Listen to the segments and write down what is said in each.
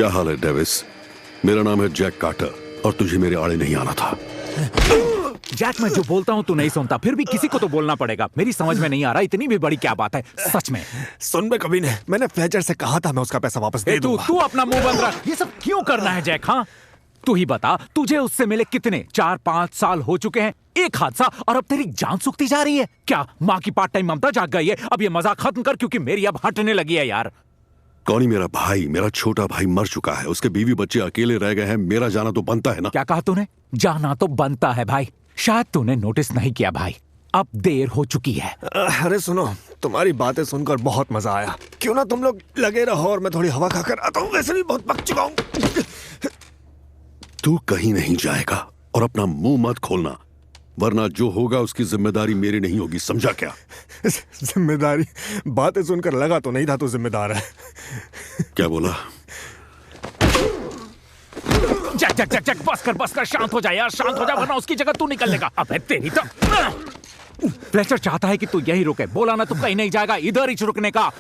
क्या हाल है डेविस? मेरा नाम है जैक कार्टर और तुझे मेरे आड़े नहीं आना था। जैक, मैं जो बोलता हूँ तू नहीं सुनता, फिर भी किसी को तो बोलना पड़ेगा। मेरी समझ में नहीं आ रहा इतनी भी बड़ी क्या बात है सच में। सुन बे कमीने, मैंने फ्लेचर से कहा था मैं उसका पैसा वापस दे दूंगा। तू अपना मुंह बंद रख। ये सब क्यों करना है जैक? हाँ तू ही बता, तुझे उससे मिले कितने 4-5 साल हो चुके हैं, एक हादसा और अब तेरी जान सूखती जा रही है। क्या माँ की पार्ट टाइम ममता जाग गई है? अब ये मजाक खत्म कर, क्योंकि मेरी अब हटने लगी है यार। कौनी मेरा भाई, मेरा छोटा भाई मर चुका है, उसके बीवी बच्चे अकेले रह गए हैं, मेरा जाना तो बनता है ना। क्या कहा तूने? जाना तो बनता है भाई। शायद तूने नोटिस नहीं किया भाई, अब देर हो चुकी है। अरे सुनो, तुम्हारी बातें सुनकर बहुत मजा आया। क्यों ना तुम लोग लगे रहो और मैं थोड़ी हवा खाकर आता हूँ, वैसे भी बहुत पक चुका हूँ। तू कहीं नहीं जाएगा और अपना मुंह मत खोलना, वरना जो होगा उसकी जिम्मेदारी मेरी नहीं होगी, समझा क्या? जिम्मेदारी? बातें सुनकर लगा तो नहीं था तू जिम्मेदार है। क्या बोला? जैक जैक जैक जैक, बस कर, शांत हो जा यार, शांत हो जा, वरना उसकी जगह तू निकल लेगा। अबे तेरी तो। फ्लेचर चाहता है कि तू यही रुके, बोला ना तू कहीं नहीं जाएगा, इधर ही रुकने का।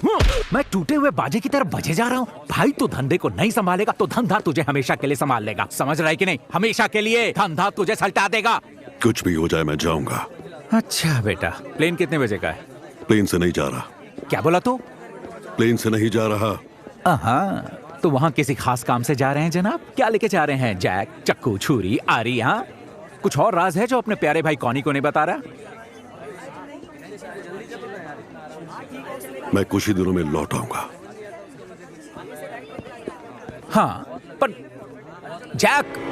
मैं टूटे हुए बाजे की तरफ बजे जा रहा हूँ। भाई तू धंधे को नहीं संभालेगा तो धंधा तुझे हमेशा के लिए संभाल लेगा, समझ रहा है कि नहीं? हमेशा के लिए धंधा तुझे सल्टा देगा। कुछ भी हो जाए मैं जाऊंगा। अच्छा बेटा, प्लेन कितने बजे का है? प्लेन से नहीं जा रहा। क्या बोला तू? प्लेन से नहीं जा रहा। हाँ, तो वहाँ किसी खास काम से जा रहे हैं जनाब? क्या लेके जा रहे हैं? जैक, चक्कू, छुरी, आरी? हाँ, कुछ और राज है जो अपने प्यारे भाई कॉनी को नहीं बता रहा? मैं कुछ ही दिनों में लौट आऊंगा। हाँ, पर जैक।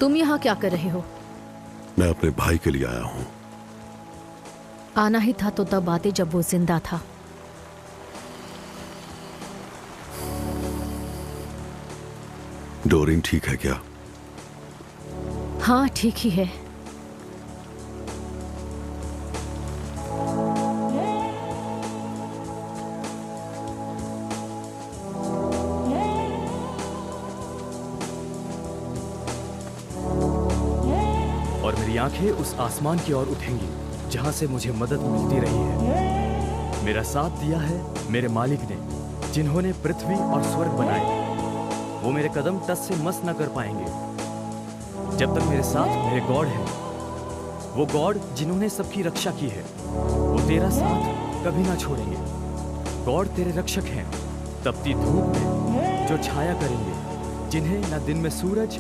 तुम यहाँ क्या कर रहे हो? मैं अपने भाई के लिए आया हूँ। आना ही था तो तब आते जब वो जिंदा था। डोरिन ठीक है क्या? हाँ ठीक ही है। और मेरी आंखें उस आसमान की ओर उठेंगी जहां से मुझे मदद मिलती रही है। मेरा साथ दिया है मेरे मालिक ने, जिन्होंने पृथ्वी और स्वर्ग बनाए। वो मेरे कदम टस से मस न कर पाएंगे जब तक मेरे साथ मेरे गॉड है। वो गॉड जिन्होंने सबकी रक्षा की है, वो तेरा साथ कभी ना छोड़ेंगे। गॉड तेरे रक्षक हैं, तपती धूप में जो छाया करेंगे, जिन्हें न दिन में सूरज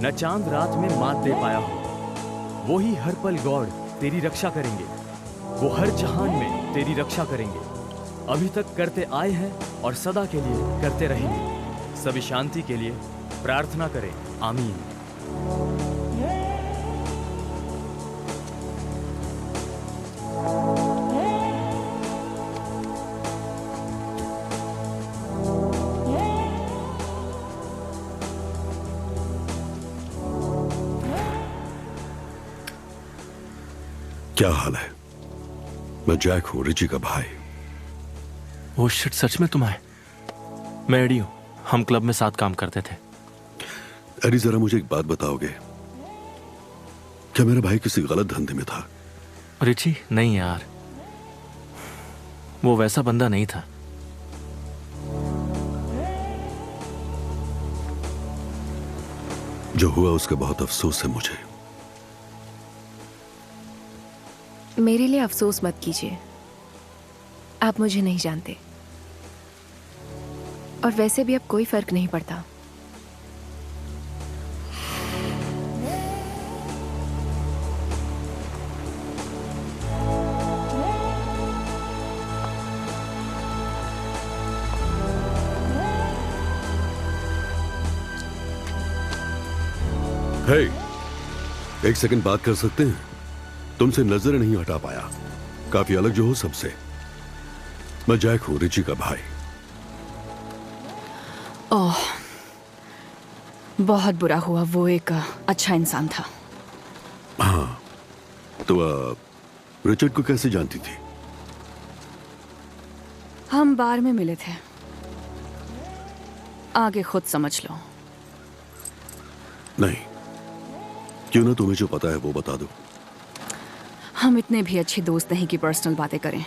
न चांद रात में मात दे पाया हो। वो ही हर पल गॉड तेरी रक्षा करेंगे। वो हर जहान में तेरी रक्षा करेंगे। अभी तक करते आए हैं और सदा के लिए करते रहेंगे। सभी शांति के लिए प्रार्थना करें। आमीन। क्या हाल है? मैं जैक हूँ, रिची का भाई। वो शिट, सच में तुम आए? मैं एडी हूँ, हम क्लब में साथ काम करते थे। एडी, जरा मुझे एक बात बताओगे? क्या मेरा भाई किसी गलत धंधे में था? रिची, नहीं यार, वो वैसा बंदा नहीं था। जो हुआ उसका बहुत अफसोस है मुझे। मेरे लिए अफसोस मत कीजिए, आप मुझे नहीं जानते और वैसे भी अब कोई फर्क नहीं पड़ता। हे, एक सेकंड बात कर सकते हैं? तुमसे नजर नहीं हटा पाया, काफी अलग जो हो सबसे। मैं जैक हूं, रिची का भाई। ओह, बहुत बुरा हुआ। वो एक अच्छा इंसान था। हाँ, तो रिचर्ड को कैसे जानती थी? हम बार में मिले थे। आगे खुद समझ लो। नहीं, क्यों ना तुम्हें जो पता है वो बता दो। हम इतने भी अच्छे दोस्त नहीं कि पर्सनल बातें करें।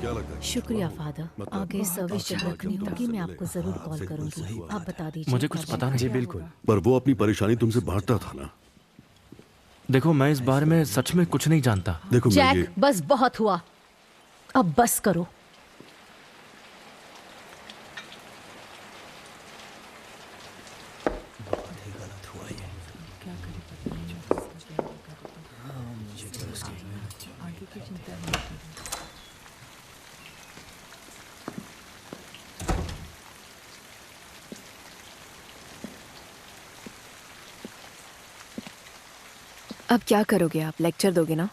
क्या लगता है? शुक्रिया फादर। मतलब आगे सर्विस जब रखनी होगी मैं आपको जरूर कॉल करूंगी। आप बता दीजिए। मुझे कुछ पता नहीं। जी बिल्कुल। पर वो अपनी परेशानी तुमसे बांटता था ना? देखो, मैं इस बारे में सच में कुछ नहीं जानता। देखो, मैं ये जैक, बस बहुत हुआ, अब बस करो। अब क्या करोगे आप? लेक्चर दोगे ना?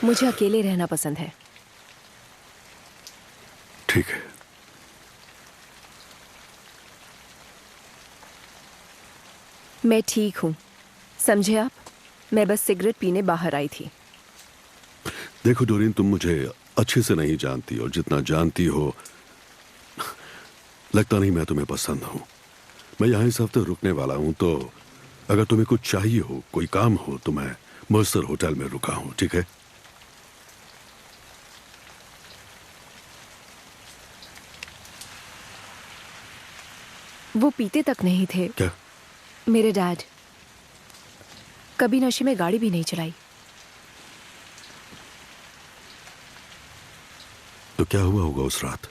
मुझे अकेले रहना पसंद है। ठीक है। मैं ठीक हूँ, समझे आप? मैं बस सिगरेट पीने बाहर आई थी। देखो डोरिन, तुम मुझे अच्छे से नहीं जानती और जितना जानती हो लगता नहीं मैं तुम्हें पसंद हूं। मैं यहाँ इस हफ्ते रुकने वाला हूं, तो अगर तुम्हें कुछ चाहिए हो, कोई काम हो, तो मैं मर्सर होटल में रुका हूं, ठीक है? वो पीते तक नहीं थे। क्या? मेरे डैड कभी नशे में गाड़ी भी नहीं चलाई। तो क्या हुआ होगा उस रात?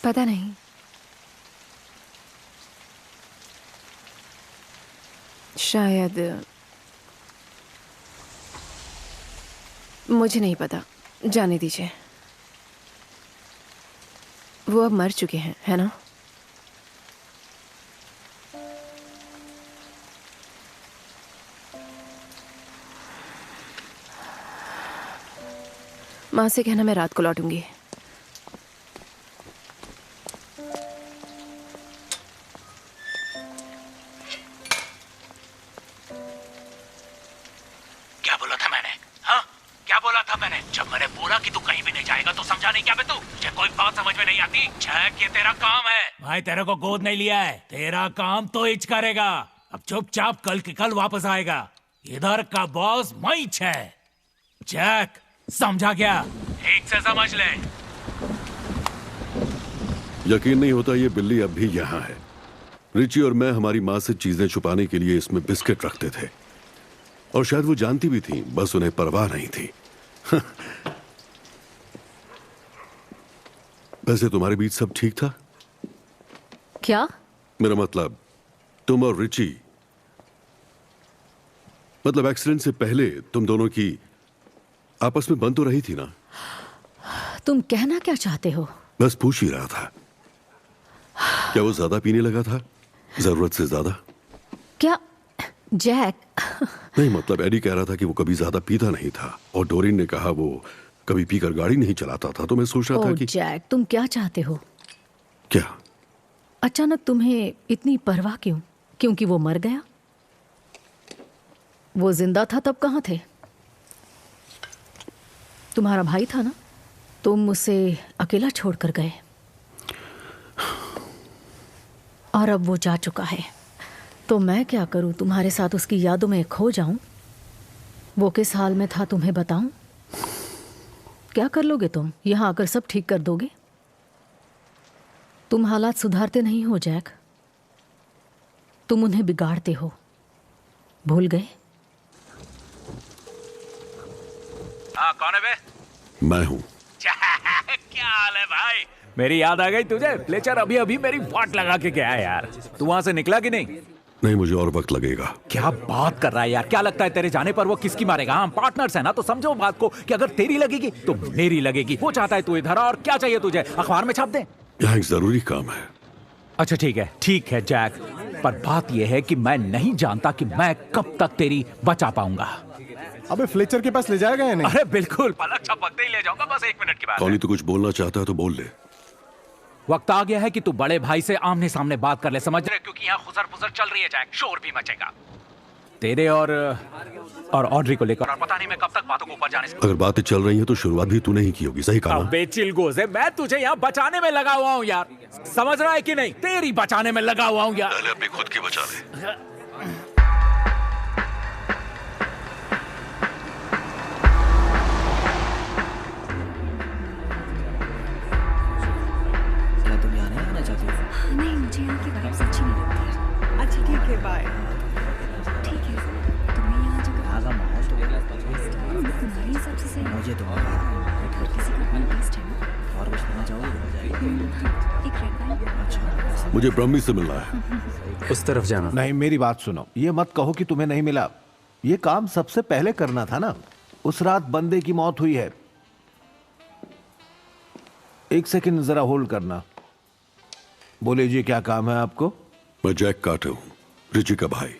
पता नहीं। शायद, मुझे नहीं पता, जाने दीजिए। वो अब मर चुके हैं, है ना? माँ से कहना मैं रात को लौटूंगी। क्या बोला था मैंने? हाँ, क्या बोला था मैंने? जब मैंने बोला कि तू कहीं भी नहीं जाएगा तो समझा नहीं क्या बे तू? मुझे कोई बात समझ में नहीं आती। जैक, ये तेरा काम है। भाई तेरे को गोद नहीं लिया है, तेरा काम तो इच करेगा। अब चुपचाप कल के कल वापस आएगा। इधर का बॉस मैं है। जैक, समझा क्या? ठीक से समझ ले। यकीन नहीं होता ये बिल्ली अब भी यहाँ है। रिची और मैं हमारी माँ से चीजें छुपाने के लिए इसमें बिस्किट रखते थे, और शायद वो जानती भी थी, बस उन्हें परवाह नहीं थी। वैसे तुम्हारे बीच सब ठीक था? क्या? मेरा मतलब, तुम और रिची, मतलब एक्सीडेंट से पहले तुम दोनों की आपस में बन तो रही थी ना? तुम कहना क्या चाहते हो? बस पूछ ही रहा था। क्या वो ज्यादा पीने लगा था, जरूरत से ज्यादा? क्या जैक? नहीं, मतलब एडी कह रहा था कि वो कभी ज्यादा पीता नहीं था, और डोरिन ने कहा वो कभी पीकर गाड़ी नहीं चलाता था। तो मैं सोच रहा था कि जैक, तुम क्या चाहते हो? क्या अचानक तुम्हें इतनी परवाह क्यों? क्योंकि वो मर गया? वो जिंदा था तब कहाँ थे? तुम्हारा भाई था ना, तुम उसे अकेला छोड़कर गए, और अब वो जा चुका है। तो मैं क्या करूं? तुम्हारे साथ उसकी यादों में खो जाऊं? वो किस हाल में था तुम्हें बताऊं? क्या कर लोगे तुम? यहां आकर सब ठीक कर दोगे? तुम हालात सुधारते नहीं हो जैक, तुम उन्हें बिगाड़ते हो। भूल गए? हाँ, कौन है बे? मैं हूं। क्या हाल है भाई? मेरी याद आ गई तुझे? फ्लेचर अभी अभी मेरी वाट लगा के गया है यार। तू वहां से निकला कि नहीं? नहीं, मुझे और वक्त लगेगा। क्या बात कर रहा है यार? क्या लगता है तेरे जाने पर वो किसकी मारेगा? हम पार्टनर्स हैं ना, तो समझो बात को कि अगर तेरी लगेगी तो मेरी लगेगी। वो चाहता है तू इधर आ, और क्या चाहिए तुझे? अखबार में छाप दे? यहाँ एक जरूरी काम है। अच्छा ठीक है जैक, पर बात यह है कि मैं नहीं जानता कि मैं कब तक तेरी बचा पाऊंगा। अबे फ्लेचर के पास ले जाएगा या नहीं? अरे बिल्कुल, पलक झपकते ही ले जाऊंगा, बस 1 मिनट की बात है। कौन तो कुछ बोलना चाहता है तो बोल ले। वक्त आ गया है कि तू बड़े भाई से आमने सामने बात कर ले, समझ रहे? क्योंकि यहाँ खुजर पुजर चल रही है जैक, शोर भी मचेगा तेरे और ऑड्री को लेकर, और पता नहीं मैं कब तक बातों को ऊपर जाने से। अगर बातें चल रही हैं तो शुरुआत भी तूने ही की होगी, सही कहा ना? अबे चिलगोज़े, मैं तुझे यहाँ बचाने में लगा हुआ हूँ यार, समझ रहा है कि नहीं? तेरी बचाने में लगा हुआ हूँ यार। पहले अपनी खुद की बचा ले। क्या तुम यहाँ नहीं आना चाहती हो? नहीं, मुझे यहाँ की वाइब्स अच्छी नहीं लगती। अच्छा ठीक है, बाय। ठीक है, तुम्हें यहाँ जगह यहाँ का माहौल तो तुम्हारे हिसाब से सही है। मुझे तो किसी का अपना टेस्ट है ना। और कुछ करना चाहोगे? एक रेड वाइन। अच्छा, मुझे ब्रह्मी से मिलना है। उस तरफ जाना। नहीं, मेरी बात सुनो, ये मत कहो कि तुम्हें नहीं मिला। ये काम सबसे पहले करना था ना। उस रात बंदे की मौत हुई है। एक सेकंड जरा होल्ड करना। बोले जी, क्या काम है आपको? मैं जैक कार्टर हूं, रिची का भाई।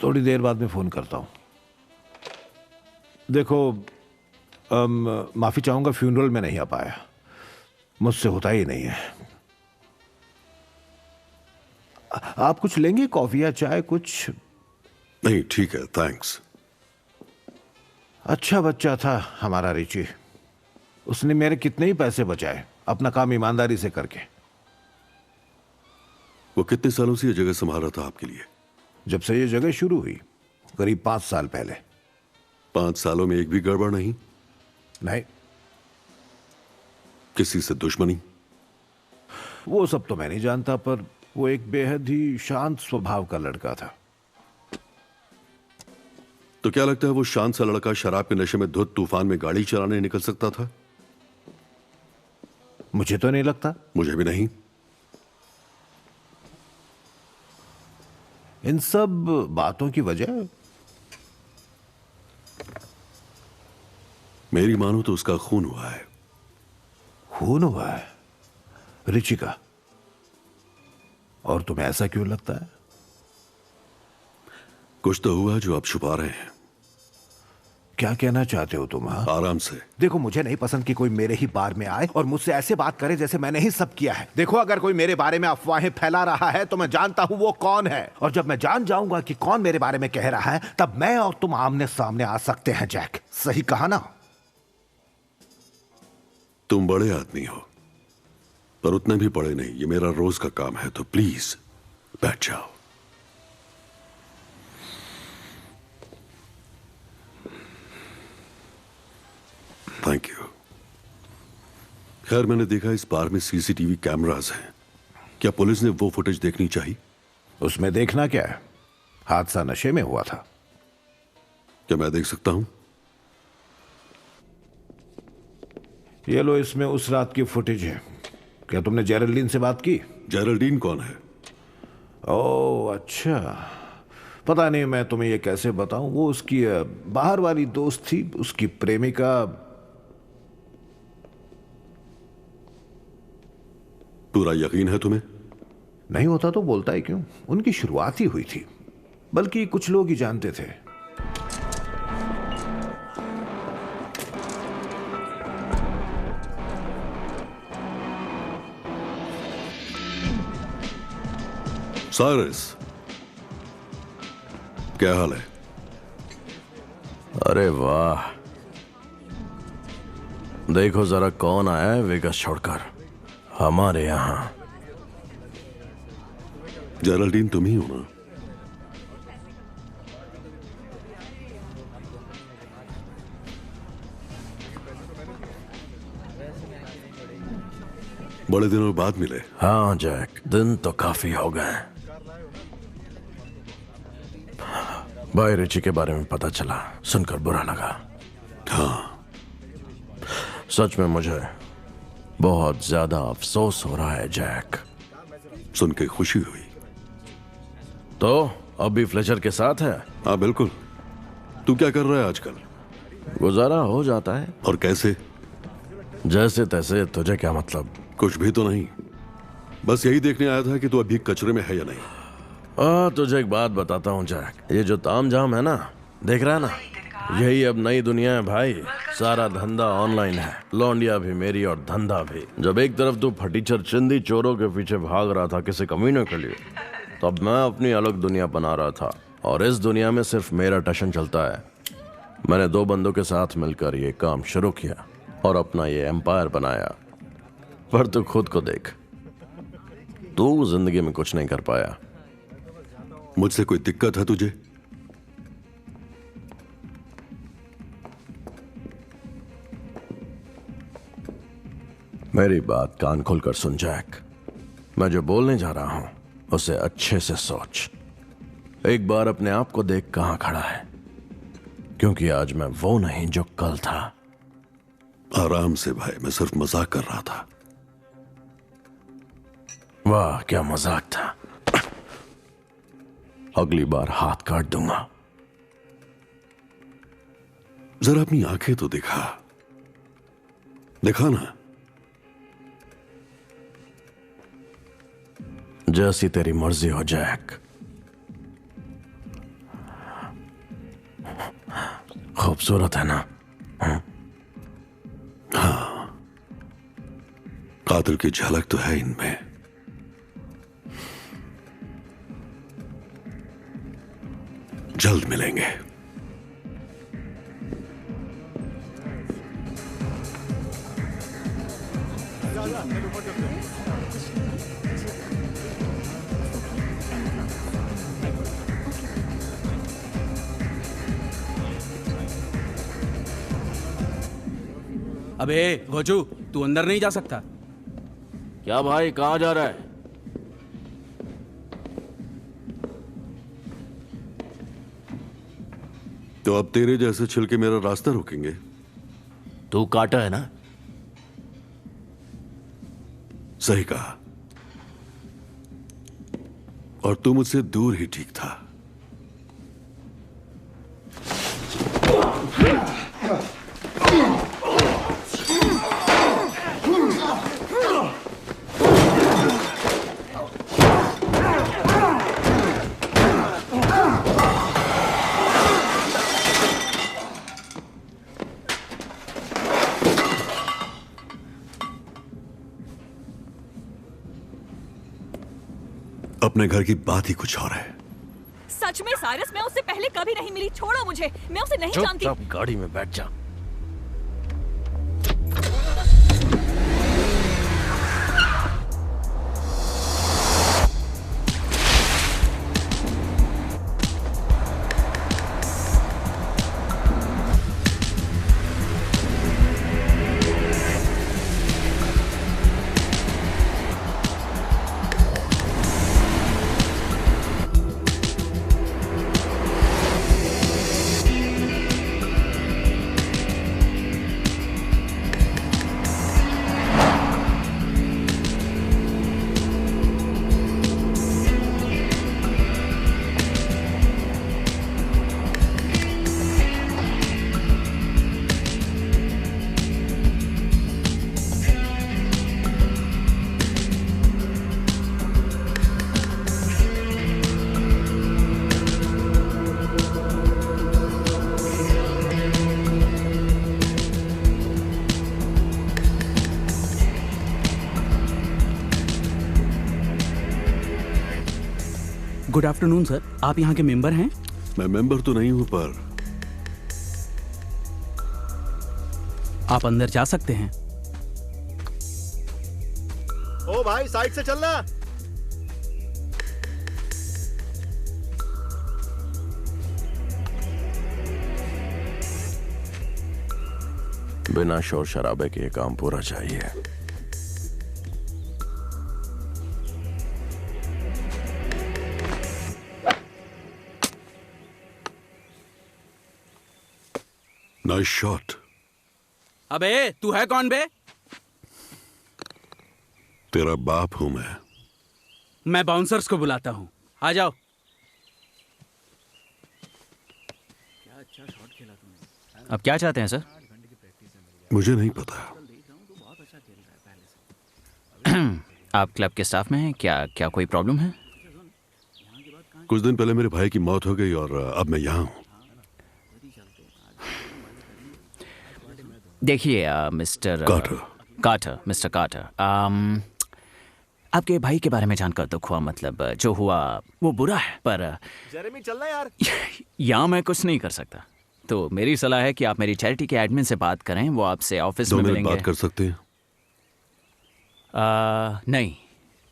थोड़ी देर बाद में फोन करता हूं। देखो, माफी चाहूंगा, फ्यूनरल में नहीं आ पाया, मुझसे होता ही नहीं है। आप कुछ लेंगे? कॉफी या चाय कुछ? नहीं, ठीक है, थैंक्स। अच्छा बच्चा था हमारा रिची। उसने मेरे कितने ही पैसे बचाए अपना काम ईमानदारी से करके। वो कितने सालों से ये जगह संभाल रहा था आपके लिए? जब से ये जगह शुरू हुई, करीब 5 साल पहले। 5 सालों में एक भी गड़बड़ नहीं? नहीं। किसी से दुश्मनी? वो सब तो मैं नहीं जानता, पर वो एक बेहद ही शांत स्वभाव का लड़का था। तो क्या लगता है वो शांत सा लड़का शराब के नशे में धुत तूफान में गाड़ी चलाने निकल सकता था? मुझे तो नहीं लगता। मुझे भी नहीं। इन सब बातों की वजह मेरी मानो तो उसका खून हुआ है। खून हुआ है रिची का? और तुम्हें ऐसा क्यों लगता है? कुछ तो हुआ जो आप छुपा रहे हैं। क्या कहना चाहते हो तुम? हाँ? आराम से। देखो, मुझे नहीं पसंद कि कोई मेरे ही बार में आए और मुझसे ऐसे बात करे जैसे मैंने ही सब किया है। देखो, अगर कोई मेरे बारे में अफवाहें फैला रहा है तो मैं जानता हूं वो कौन है, और जब मैं जान जाऊंगा कि कौन मेरे बारे में कह रहा है तब मैं और तुम आमने सामने आ सकते हैं। जैक, सही कहा ना? तुम बड़े आदमी हो, पर उतने भी बड़े नहीं। ये मेरा रोज का काम है, तो प्लीज बैठ जाओ। Thank you. खैर, मैंने देखा इस बार में सीसीटीवी कैमरास हैं। क्या पुलिस ने वो फुटेज देखनी चाहिए? उसमें देखना क्या है? हादसा नशे में हुआ था। क्या मैं देख सकता हूं? ये लो, इसमें उस रात की फुटेज है। क्या तुमने जेरल्डीन से बात की? जेरल्डीन कौन है? ओह अच्छा, पता नहीं मैं तुम्हें ये कैसे बताऊं। वो उसकी बाहर वाली दोस्त थी, उसकी प्रेमिका। पूरा यकीन है तुम्हें? नहीं होता तो बोलता ही क्यों? उनकी शुरुआत ही हुई थी, बल्कि कुछ लोग ही जानते थे। साइरस, क्या हाल है? अरे वाह, देखो जरा कौन आया है वेगास छोड़कर हमारे यहां। जेरल्डीन तुम ही हो ना? बड़े दिनों बाद मिले। हाँ जैक, दिन तो काफी हो गए। भाई रिची के बारे में पता चला, सुनकर बुरा लगा। हाँ, सच में मुझे बहुत ज्यादा अफसोस हो रहा है जैक। सुन के खुशी हुई। तो अब भी फ्लेचर के साथ है? हाँ बिल्कुल। तू क्या कर रहा है आजकल? गुजारा हो जाता है। और कैसे? जैसे तैसे। तुझे क्या मतलब? कुछ भी तो नहीं, बस यही देखने आया था कि तू अभी कचरे में है या नहीं। तुझे एक बात बताता हूँ जैक, ये जो तामझाम है ना, देख रहा है ना, यही अब नई दुनिया है भाई। सारा धंधा ऑनलाइन है, लौंडिया भी मेरी और धंधा भी। जब एक तरफ तू फटीचर चिंदी चोरों के पीछे भाग रहा था किसी कमीने के लिए, तब मैं अपनी अलग दुनिया बना रहा था, और इस दुनिया में सिर्फ मेरा टशन चलता है। मैंने 2 बंदों के साथ मिलकर ये काम शुरू किया और अपना ये एम्पायर बनाया। पर तू खुद को देख, तू जिंदगी में कुछ नहीं कर पाया। मुझसे कोई दिक्कत है तुझे? मेरी बात कान खोलकर सुन जैक। मैं जो बोलने जा रहा हूं उसे अच्छे से सोच। एक बार अपने आप को देख कहां खड़ा है, क्योंकि आज मैं वो नहीं जो कल था। आराम से भाई, मैं सिर्फ मजाक कर रहा था। वाह क्या मजाक था। अगली बार हाथ काट दूंगा। जरा अपनी आंखें तो दिखा, दिखा ना। जैसी तेरी मर्जी हो जैक। खूबसूरत है ना? हाँ, कातिल की झलक तो है इनमें। जल्द मिलेंगे। अबे गोजू, तू अंदर नहीं जा सकता। क्या भाई, कहां जा रहा है? तो अब तेरे जैसे छिलके मेरा रास्ता रोकेंगे? तू काटा है ना? सही कहा। और तू मुझसे दूर ही ठीक था। अपने घर की बात ही कुछ और है। सच में साइरस, मैं उससे पहले कभी नहीं मिली। छोड़ो मुझे, मैं उसे नहीं जानती। चुपचाप गाड़ी में बैठ जा। गुड आफ्टरनून सर, आप यहाँ के मेंबर हैं? मैं मेंबर तो नहीं हूं, पर आप अंदर जा सकते हैं। ओ भाई, साइड से चलना। बिना शोर शराबे के ये काम पूरा चाहिए। Nice shot. अबे तू है कौन बे? तेरा बाप हूं मैं। मैं बाउंसर्स को बुलाता हूँ, आ जाओ। क्या अच्छा शॉट खेला तूने। अब क्या चाहते हैं सर? मुझे नहीं पता। आप क्लब के स्टाफ में हैं क्या? क्या कोई प्रॉब्लम है? कुछ दिन पहले मेरे भाई की मौत हो गई और अब मैं यहाँ हूँ। देखिए मिस्टर कार्टर, आपके भाई के बारे में जानकर दुख हुआ। मतलब जो हुआ वो बुरा है, पर जेरेमी चलना यार। यहाँ मैं कुछ नहीं कर सकता। तो मेरी सलाह है कि आप मेरी चैरिटी के एडमिन से बात करें, वो आपसे ऑफिस में मिलेंगे। बात कर सकते हैं?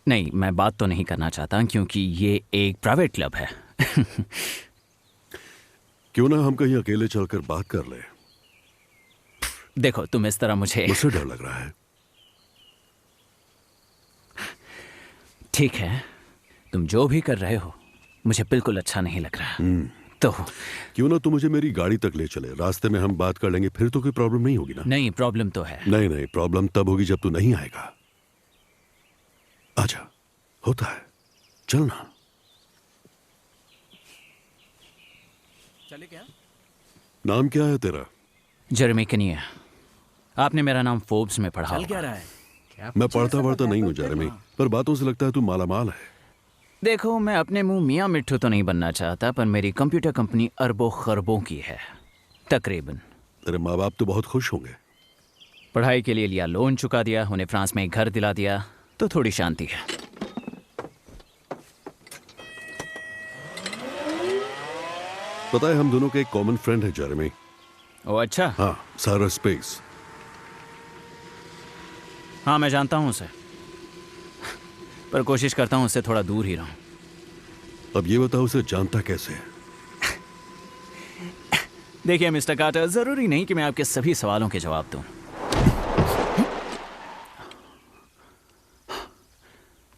नहीं, मैं बात तो नहीं करना चाहता क्योंकि ये एक प्राइवेट क्लब है। क्यों ना हम कहीं अकेले चलकर बात कर ले। देखो तुम इस तरह मुझे डर लग रहा है। ठीक है, तुम जो भी कर रहे हो मुझे बिल्कुल अच्छा नहीं लग रहा। तो क्यों ना तू मुझे मेरी गाड़ी तक ले चले, रास्ते में हम बात कर लेंगे, फिर तो कोई प्रॉब्लम नहीं होगी ना? नहीं, प्रॉब्लम तो है। नहीं, प्रॉब्लम तब होगी जब तू नहीं आएगा। आजा, होता है, चलना। चले क्या? नाम क्या है तेरा? जेरेमी कनिया। आपने मेरा नाम फोर्ब्स में पढ़ा। चल क्या रहा है? मैं पढ़ता नहीं हूँ जेरेमी, पर बातों से लगता है तू मालामाल है। देखो, मैं अपने मुंह मियाँ मिट्ठू तो नहीं बनना चाहता, पर मेरी कंप्यूटर कंपनी अरबों खरबों की है तकरीबन। तेरे माँ बाप तो बहुत खुश होंगे। पढ़ाई के लिए लिया लोन चुका दिया, उन्हें फ्रांस में एक घर दिला दिया, तो थोड़ी शांति है। पता है, हम दोनों के एक कॉमन फ्रेंड है जेरेमी। ओह अच्छा। हाँ, सारा स्पेस। हाँ, मैं जानता हूँ उसे, पर कोशिश करता हूँ उससे थोड़ा दूर ही रहूं। अब ये बताओ, उसे जानता कैसे है? देखिए मिस्टर कार्टर, जरूरी नहीं कि मैं आपके सभी सवालों के जवाब दूं।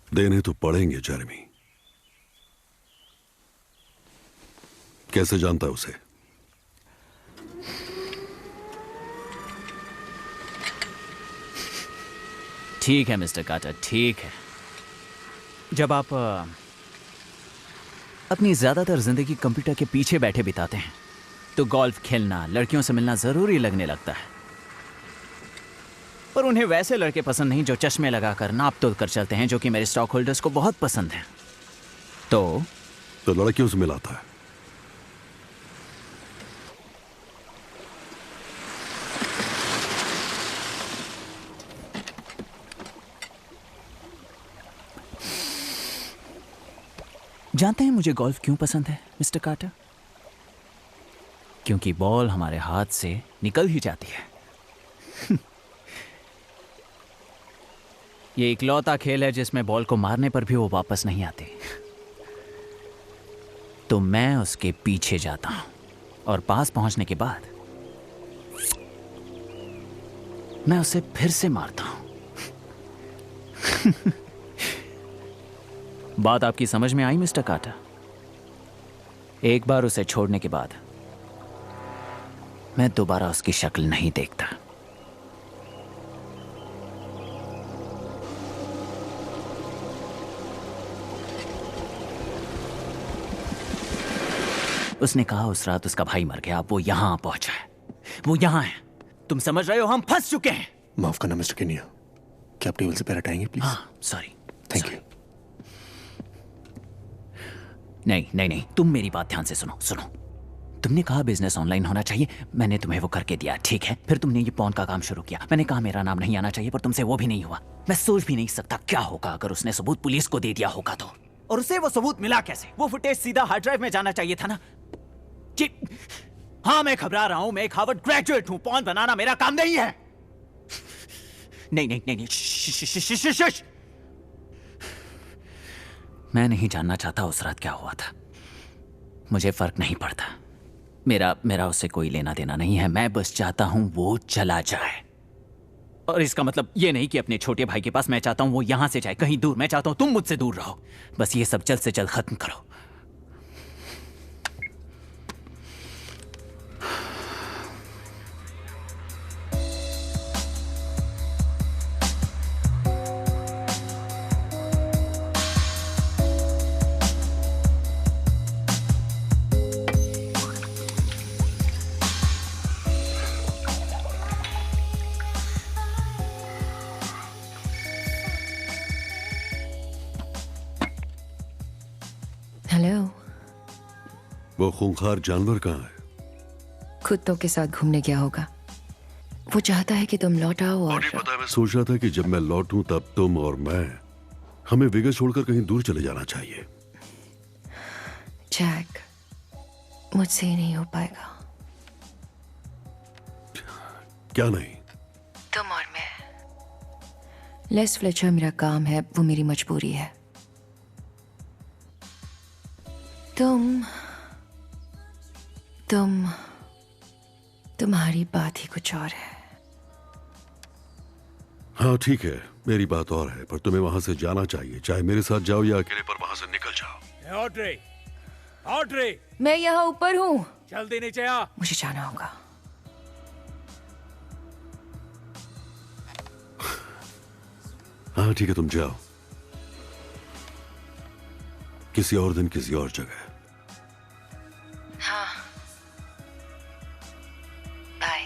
देने तो पड़ेंगे जेरेमी। कैसे जानता उसे? ठीक है मिस्टर कार्टर, ठीक है। जब आप अपनी ज्यादातर जिंदगी कंप्यूटर के पीछे बैठे बिताते हैं तो गोल्फ खेलना, लड़कियों से मिलना जरूरी लगने लगता है। पर उन्हें वैसे लड़के पसंद नहीं जो चश्मे लगाकर नाप तोल कर चलते हैं, जो कि मेरे स्टॉक होल्डर्स को बहुत पसंद है। तो लड़कियों से मिलाता है। जानते हैं मुझे गोल्फ क्यों पसंद है मिस्टर कार्टर? क्योंकि बॉल हमारे हाथ से निकल ही जाती है। ये इकलौता खेल है जिसमें बॉल को मारने पर भी वो वापस नहीं आती। तो मैं उसके पीछे जाता हूं और पास पहुंचने के बाद मैं उसे फिर से मारता हूं। बात आपकी समझ में आई मिस्टर कार्टर? एक बार उसे छोड़ने के बाद मैं दोबारा उसकी शक्ल नहीं देखता। उसने कहा उस रात उसका भाई मर गया, अब वो यहां पहुंचा है, वो यहां है। तुम समझ रहे हो, हम फंस चुके हैं। माफ करना मिस्टर केनिया, क्या आप टेबल से पैर हटाएंगे प्लीज? हाँ सॉरी। Thank you. नहीं नहीं नहीं, तुम मेरी बात ध्यान से सुनो सुनो। तुमने कहा बिजनेस ऑनलाइन होना चाहिए, मैंने तुम्हें वो करके दिया, ठीक है। फिर तुमने ये पॉन का काम शुरू किया, मैंने कहा मेरा नाम नहीं आना चाहिए, पर तुमसे वो भी नहीं हुआ। मैं सोच भी नहीं सकता क्या होगा अगर उसने सबूत पुलिस को दे दिया होगा तो। और उसे वो सबूत मिला कैसे? वो फुटेज सीधा हार्ड ड्राइव में जाना चाहिए था ना जी। हाँ मैं घबरा रहा हूं, मैं एक हार्वर्ड ग्रेजुएट हूं, पॉन बनाना मेरा काम नहीं है। नहीं नहीं नहीं, नहीं। मैं नहीं जानना चाहता उस रात क्या हुआ था, मुझे फर्क नहीं पड़ता। मेरा उससे कोई लेना देना नहीं है, मैं बस चाहता हूं वो चला जाए। और इसका मतलब ये नहीं कि अपने छोटे भाई के पास, मैं चाहता हूं वो यहां से जाए कहीं दूर। मैं चाहता हूं तुम मुझसे दूर रहो। बस ये सब जल्द से जल्द खत्म करो। हेलो। वो खूंखार जानवर कहाँ है? कुत्तों के साथ घूमने गया होगा। वो चाहता है कि तुम लौट आओ। और पता है, मैं सोच रहा था कि जब मैं लौटूं तब तुम और मैं, हमें वेगस छोड़कर कहीं दूर चले जाना चाहिए। जैक, मुझसे ही नहीं हो पाएगा। क्या नहीं? तुम और मैं। लेस फ्लेचर मेरा काम है, वो मेरी मजबूरी है। तुम्हारी बात ही कुछ और है। हाँ ठीक है, मेरी बात और है, पर तुम्हें वहां से जाना चाहिए, चाहे मेरे साथ जाओ या अकेले, पर वहां से निकल जाओ। ऑड्रे, ऑड्रे, मैं यहाँ ऊपर हूँ। जल्दी नीचे आ। मुझे जाना होगा। हाँ ठीक है, तुम जाओ, किसी और दिन किसी और जगह। हाँ, बाय।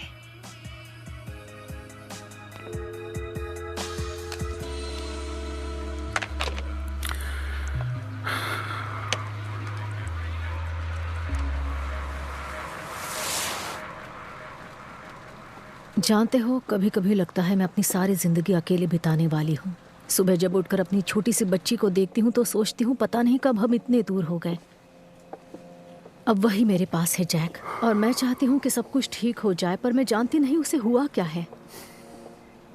जानते हो, कभी कभी लगता है मैं अपनी सारी जिंदगी अकेले बिताने वाली हूँ। सुबह जब उठकर अपनी छोटी सी बच्ची को देखती हूँ तो सोचती हूँ पता नहीं कब हम इतने दूर हो गए। अब वही मेरे पास है जैक, और मैं चाहती हूँ कि सब कुछ ठीक हो जाए, पर मैं जानती नहीं उसे हुआ क्या है।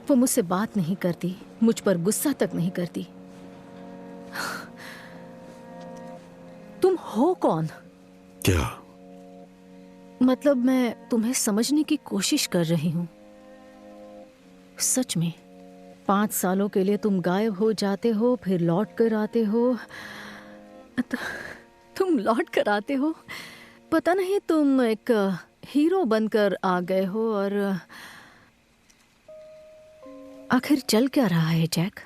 वो मुझसे बात नहीं करती, मुझ पर गुस्सा तक नहीं करती। तुम हो कौन? क्या मतलब मैं तुम्हें समझने की कोशिश कर रही हूँ। सच में 5 सालों के लिए तुम गायब हो जाते हो, फिर लौट कर आते हो। तुम लौट कर आते हो, पता नहीं तुम एक हीरो बनकर आ गए हो, और आखिर चल क्या रहा है जैक?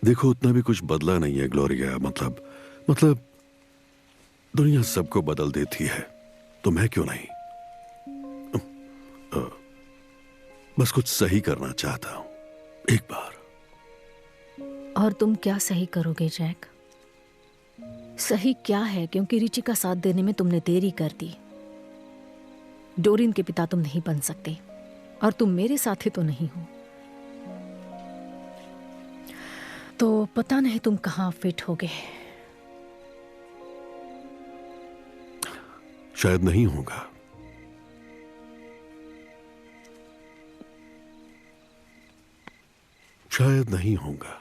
देखो, उतना भी कुछ बदला नहीं है ग्लोरिया। मतलब दुनिया सबको बदल देती है, तो मैं क्यों नहीं? बस कुछ सही करना चाहता हूं एक बार। और तुम क्या सही करोगे जैक? सही क्या है? क्योंकि रिची का साथ देने में तुमने देरी कर दी। डोरिन के पिता तुम नहीं बन सकते, और तुम मेरे साथी तो नहीं हो। तो पता नहीं तुम कहां फिट होगे। शायद नहीं होगा। शायद नहीं होगा।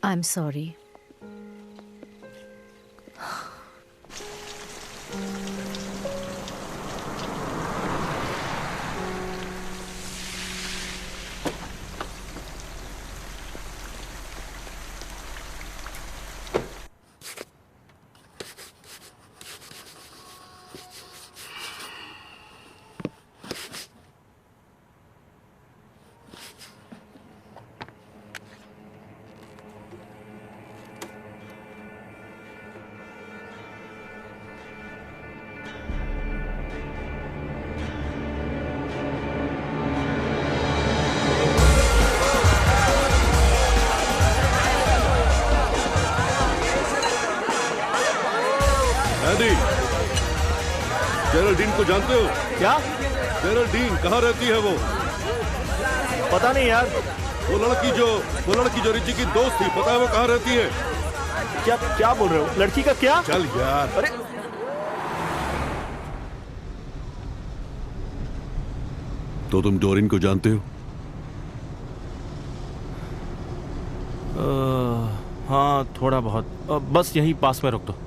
I am sorry. जेरल्डीन को जानते हो? क्या? जेरल्डीन कहाँ रहती है वो? पता नहीं यार। वो लड़की जो रिची की दोस्त थी, पता है वो कहाँ रहती है? क्या बोल रहे हो? लड़की का क्या? चल यार। अरे तो तुम डोरिन को जानते हो? हाँ, थोड़ा बहुत। बस यहीं पास में रोक दो।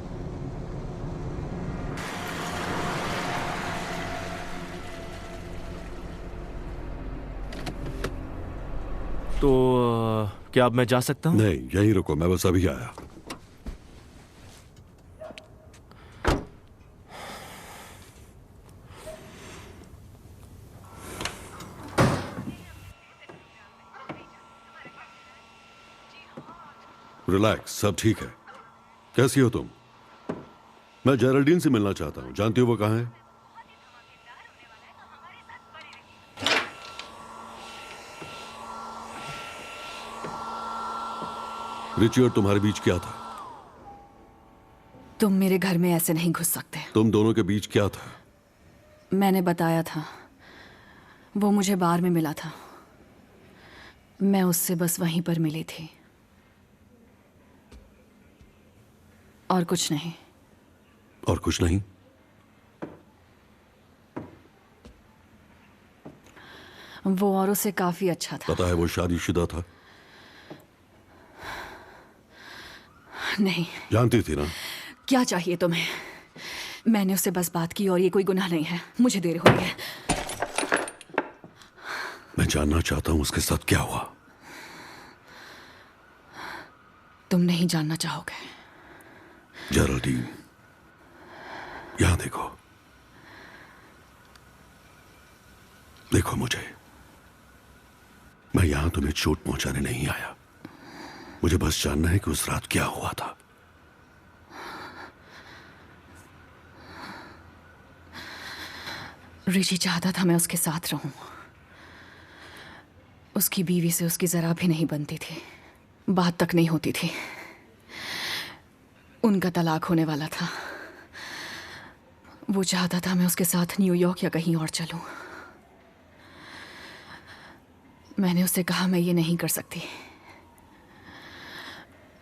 तो क्या अब मैं जा सकता हूँ? नहीं, यहीं रुको, मैं बस अभी आया। रिलैक्स, सब ठीक है। कैसी हो तुम? मैं जेरल्डीन से मिलना चाहता हूँ। जानती हो वो कहाँ है? रिची और तुम्हारे बीच क्या था? तुम मेरे घर में ऐसे नहीं घुस सकते। तुम दोनों के बीच क्या था? मैंने बताया था, वो मुझे बार में मिला था। मैं उससे बस वहीं पर मिली थी, और कुछ नहीं। और कुछ नहीं? वो औरों से काफी अच्छा था। पता है वो शादीशुदा था? नहीं। जानती थी ना? क्या चाहिए तुम्हें? मैंने उससे बस बात की, और ये कोई गुनाह नहीं है। मुझे देर हो रही है। मैं जानना चाहता हूं उसके साथ क्या हुआ। तुम नहीं जानना चाहोगे। जेरल्डीन, यहां देखो। देखो मुझे, मैं यहां तुम्हें चोट पहुंचाने नहीं आया। मुझे बस जानना है कि उस रात क्या हुआ था। रिची चाहता था मैं उसके साथ रहूं। उसकी बीवी से उसकी जरा भी नहीं बनती थी, बात तक नहीं होती थी। उनका तलाक होने वाला था। वो चाहता था मैं उसके साथ न्यूयॉर्क या कहीं और चलूं। मैंने उससे कहा मैं ये नहीं कर सकती।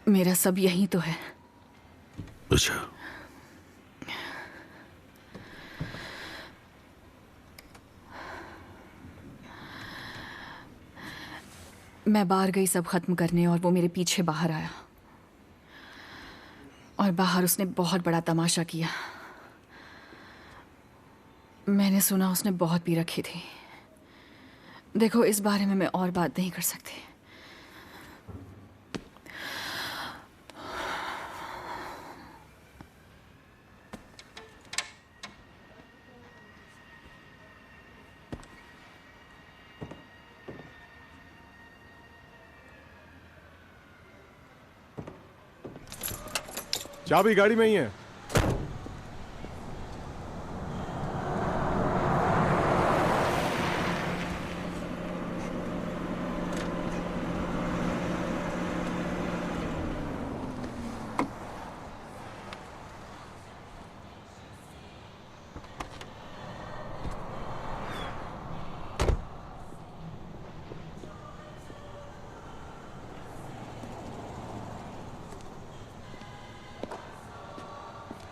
मेरा सब यही तो है। अच्छा, मैं बाहर गई सब खत्म करने, और वो मेरे पीछे बाहर आया। और बाहर उसने बहुत बड़ा तमाशा किया। मैंने सुना उसने बहुत पी रखी थी। देखो, इस बारे में मैं और बात नहीं कर सकती। चाबी गाड़ी में ही है।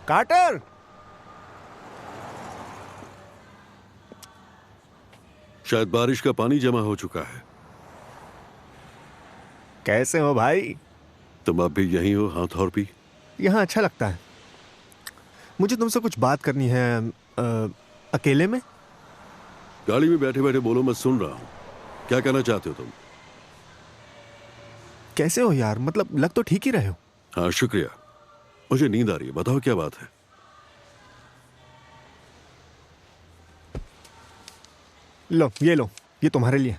कार्टर, शायद बारिश का पानी जमा हो चुका है। कैसे हो भाई? तुम अब भी यहीं हो हाथ और भी? यहाँ अच्छा लगता है। मुझे तुमसे कुछ बात करनी है। अकेले में? गाड़ी में बैठे बैठे बोलो, मैं सुन रहा हूं। क्या कहना चाहते हो तुम? कैसे हो यार? मतलब लग तो ठीक ही रहे हो। हाँ शुक्रिया, मुझे नींद आ रही है। बताओ क्या बात है? लो ये तुम्हारे लिए।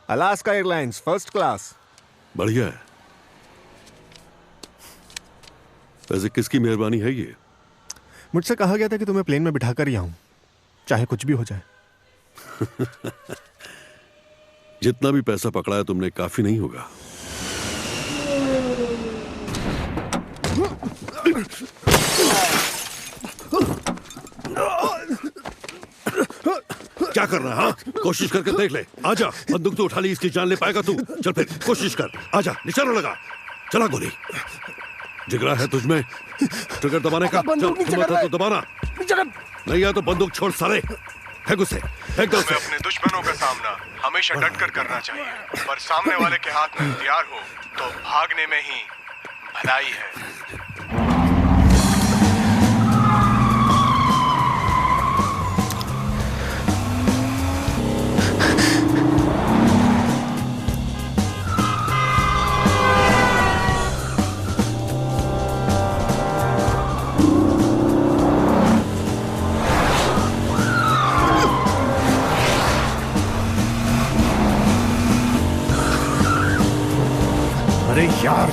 Alaska airlines first class. बढ़िया है। वैसे किसकी मेहरबानी है ये? मुझसे कहा गया था कि तुम्हें प्लेन में बिठाकर ही आऊं, चाहे कुछ भी हो जाए। जितना भी पैसा पकड़ा है तुमने काफी नहीं होगा। क्या कर रहा है? कोशिश करके देख ले। आजा, बंदूक तो उठा ली, इसकी जान ले पाएगा तू? चल फिर कोशिश कर। आजा, निशाना लगा। चला गोली। जिगरा है तुझमें ट्रिगर दबाने का? चल, तो दबाना। नहीं आया तो बंदूक छोड़ साले। फेंक उसे, फेंक दो उसे। अपने दुश्मनों का सामना हमेशा डटकर करना चाहिए, पर सामने वाले के हाथ में हथियार हो तो भागने में ही भलाई है। अरे यार,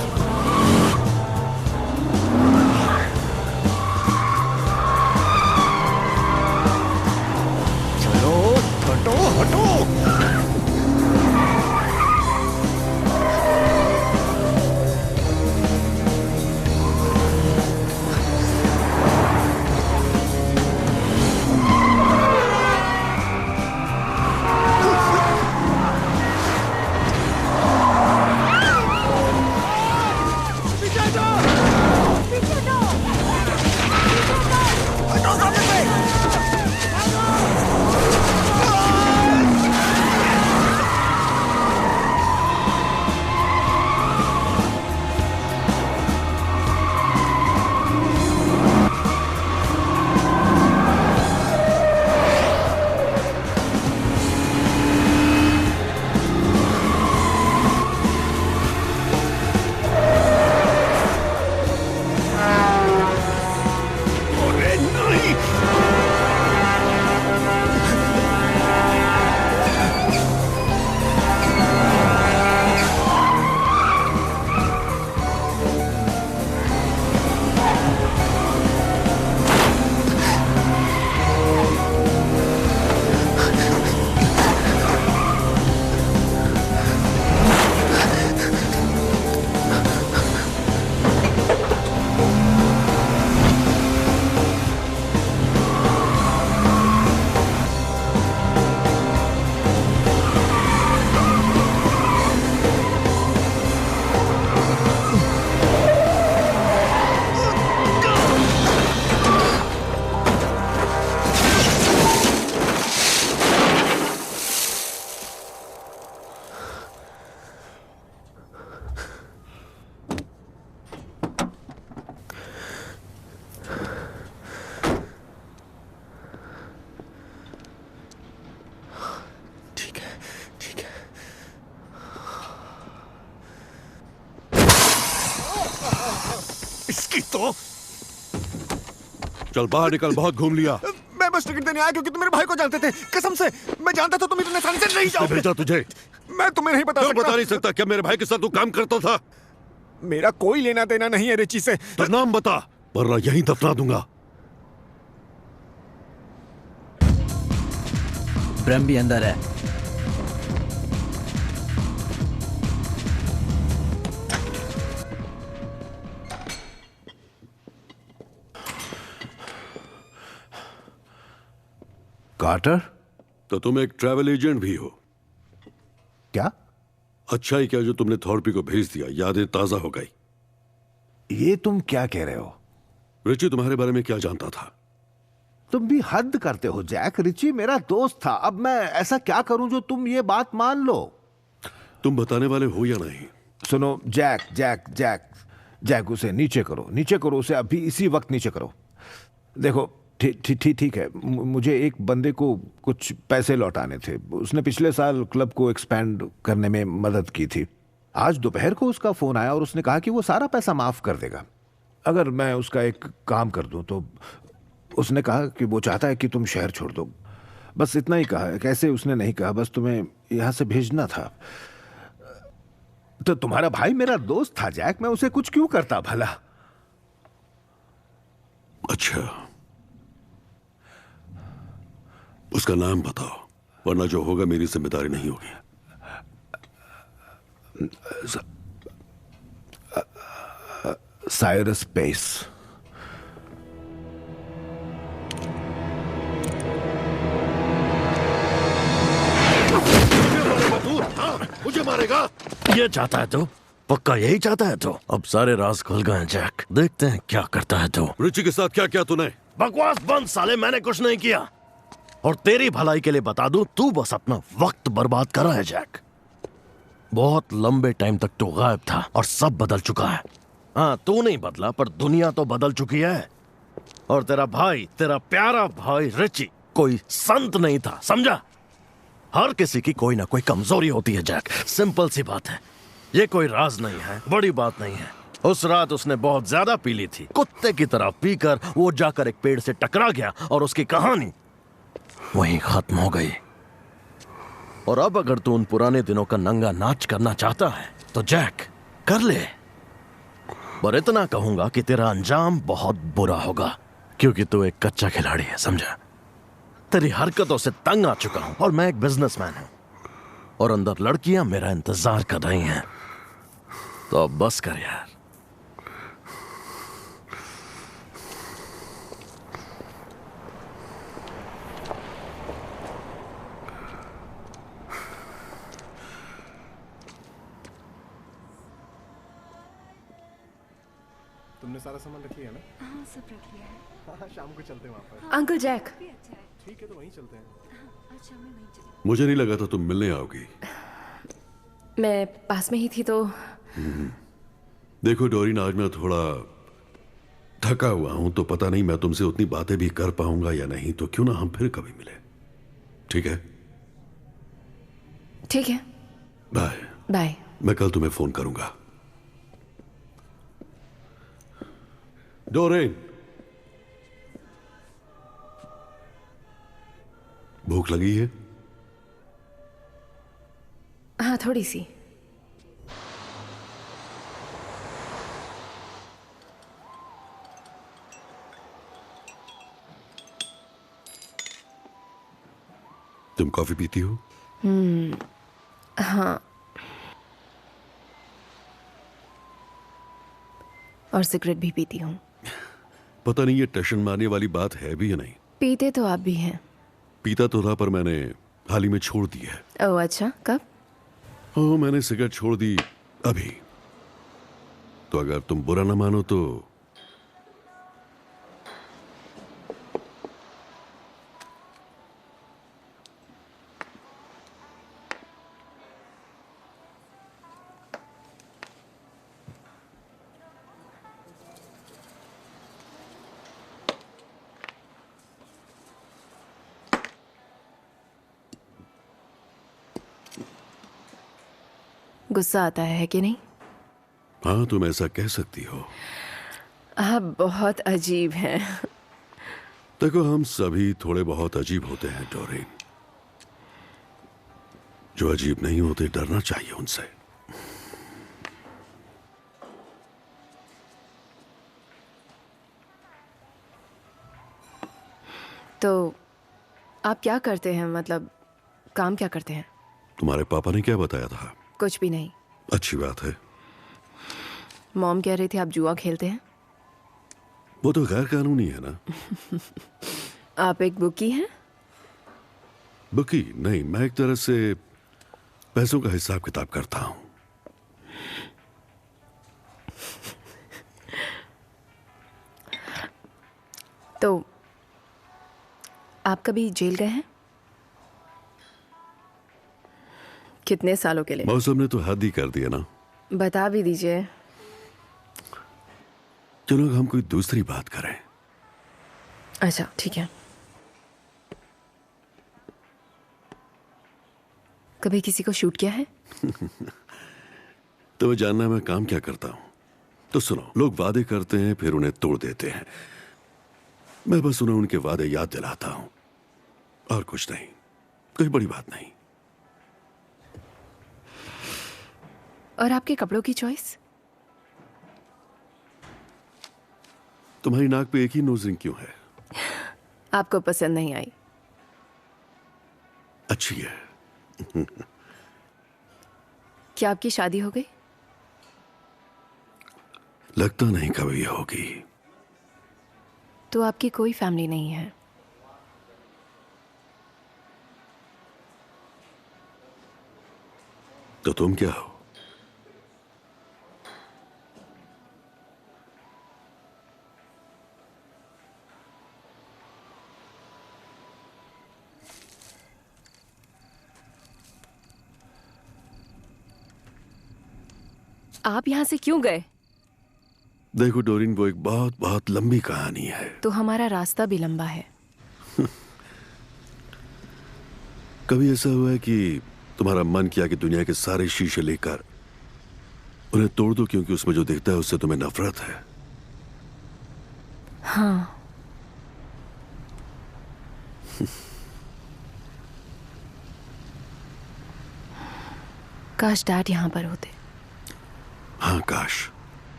चलो हटो हटो। इसकी तो चल बाहर निकल, बहुत घूम लिया। मैं बस टिकट देने आया क्योंकि तुम मेरे भाई को जानते थे। कसम से मैं जानता था तुम इतने आसानी से नहीं जाओगे। भेजा तुझे? मैं तुम्हें नहीं बता सकता। बता नहीं सकता क्या मेरे भाई के साथ तू काम करता था? मेरा कोई लेना देना नहीं है रिची से। तो नाम बता, वरना यहीं दफना दूंगा। ब्रह्म भी अंदर है। कार्टर, तो तुम एक ट्रैवल एजेंट भी हो? क्या? अच्छा ही क्या जो तुमने थॉर्पी को भेज दिया, यादें ताजा हो गई। ये तुम क्या कह रहे हो? रिची तुम्हारे बारे में क्या जानता था? तुम भी हद करते हो जैक। रिची मेरा दोस्त था। अब मैं ऐसा क्या करूं जो तुम ये बात मान लो? तुम बताने वाले हो या नहीं? सुनो जैक, जैक जैक जैक, उसे नीचे करो, नीचे करो उसे, अभी इसी वक्त नीचे करो। देखो ठीक है, मुझे एक बंदे को कुछ पैसे लौटाने थे। उसने पिछले साल क्लब को एक्सपैंड करने में मदद की थी। आज दोपहर को उसका फोन आया और उसने कहा कि वो सारा पैसा माफ कर देगा अगर मैं उसका एक काम कर दूं। तो उसने कहा कि वो चाहता है कि तुम शहर छोड़ दो। बस इतना ही कहा। कैसे उसने नहीं कहा, बस तुम्हें यहां से भेजना था। तो तुम्हारा भाई मेरा दोस्त था जैक, मैं उसे कुछ क्यों करता भला? अच्छा, उसका नाम बताओ, वरना जो होगा मेरी जिम्मेदारी नहीं होगी। Cyrus Pace. मुझे मारेगा? ये चाहता है तो? पक्का यही चाहता है तो? अब सारे राज खुल गए हैं जैक, देखते हैं क्या करता है तो। रिची के साथ क्या किया तूने? बकवास बंद साले, मैंने कुछ नहीं किया। और तेरी भलाई के लिए बता दूं, तू बस अपना वक्त बर्बाद कर रहा है जैक। बहुत लंबे टाइम तक तू गायब था और सब बदल चुका है। हाँ, तू नहीं बदला पर दुनिया तो बदल चुकी है। और तेरा भाई, तेरा प्यारा भाई रिची कोई संत नहीं था, समझा? हर किसी की कोई ना कोई कमजोरी होती है जैक, सिंपल सी बात है। ये कोई राज नहीं है, बड़ी बात नहीं है। उस रात उसने बहुत ज्यादा पी ली थी। कुत्ते की तरह पीकर वो जाकर एक पेड़ से टकरा गया और उसकी कहानी वहीं खत्म हो गई। और अब अगर तू उन पुराने दिनों का नंगा नाच करना चाहता है तो जैक कर ले, पर इतना कहूंगा कि तेरा अंजाम बहुत बुरा होगा, क्योंकि तू एक कच्चा खिलाड़ी है, समझा? तेरी हरकतों से तंग आ चुका हूं और मैं एक बिजनेसमैन हूं और अंदर लड़कियां मेरा इंतजार कर रही हैं। तो अब बस कर यार। तुमने सारा सामान रख लिया ना? हाँ, सब रख लिया है। हाँ, शाम को चलते हैं वहाँ पर। Uncle Jack. ठीक है, तो वहीं चलते हैं। अच्छा, मैं वहीं चली। मुझे नहीं लगा था तुम मिलने आओगी। मैं पास में ही थी तो। देखो डोरिन, आज मैं थोड़ा थका हुआ हूं, तो पता नहीं मैं तुमसे उतनी बातें भी कर पाऊंगा या नहीं। तो क्यों ना हम फिर कभी मिले, ठीक है? ठीक है, बाय। बाय। मैं कल तुम्हें फोन करूंगा। डोरेन, भूख लगी है? हाँ, थोड़ी सी। तुम कॉफी पीती हो? हाँ, और सिगरेट भी पीती हूँ। पता नहीं ये टशन मारने वाली बात है भी या नहीं। पीते तो आप भी हैं। पीता तो था, पर मैंने हाल ही में छोड़ दी है। ओह अच्छा, कब? ओह, मैंने सिगरेट छोड़ दी अभी। तो अगर तुम बुरा ना मानो तो गुस्सा आता है कि नहीं? हाँ, तुम ऐसा कह सकती हो। आप बहुत अजीब हैं। देखो, हम सभी थोड़े बहुत अजीब होते हैं डोरेन। जो अजीब नहीं होते, डरना चाहिए उनसे। तो आप क्या करते हैं, मतलब काम क्या करते हैं? तुम्हारे पापा ने क्या बताया था? कुछ भी नहीं। अच्छी बात है। मॉम कह रही थी आप जुआ खेलते हैं। वो तो गैर कानूनी है ना। आप एक बुकी हैं? बुकी नहीं, मैं एक तरह से पैसों का हिसाब किताब करता हूं। तो आप कभी जेल गए हैं? कितने सालों के लिए? मौसम ने तो हद ही कर दिया ना। बता भी दीजिए। चलो हम कोई दूसरी बात करें। अच्छा ठीक है। कभी किसी को शूट किया है? तुम्हें जानना है मैं काम क्या करता हूं? तो सुनो, लोग वादे करते हैं फिर उन्हें तोड़ देते हैं। मैं बस उन्हें उनके वादे याद दिलाता हूं और कुछ नहीं। कोई बड़ी बात नहीं। और आपके कपड़ों की चॉइस? तुम्हारी नाक पे एक ही नोज रिंग क्यों है? आपको पसंद नहीं आई? अच्छी है। क्या आपकी शादी हो गई? लगता नहीं कभी होगी। तो आपकी कोई फैमिली नहीं है? तो तुम क्या हो? आप यहां से क्यों गए? देखो डोरिन, वो एक बहुत बहुत लंबी कहानी है। तो हमारा रास्ता भी लंबा है। कभी ऐसा हुआ है कि तुम्हारा मन किया कि दुनिया के सारे शीशे लेकर उन्हें तोड़ दो क्योंकि उसमें जो दिखता है उससे तुम्हें नफरत है? हाँ। काश डैड यहां पर होते। हाँ काश।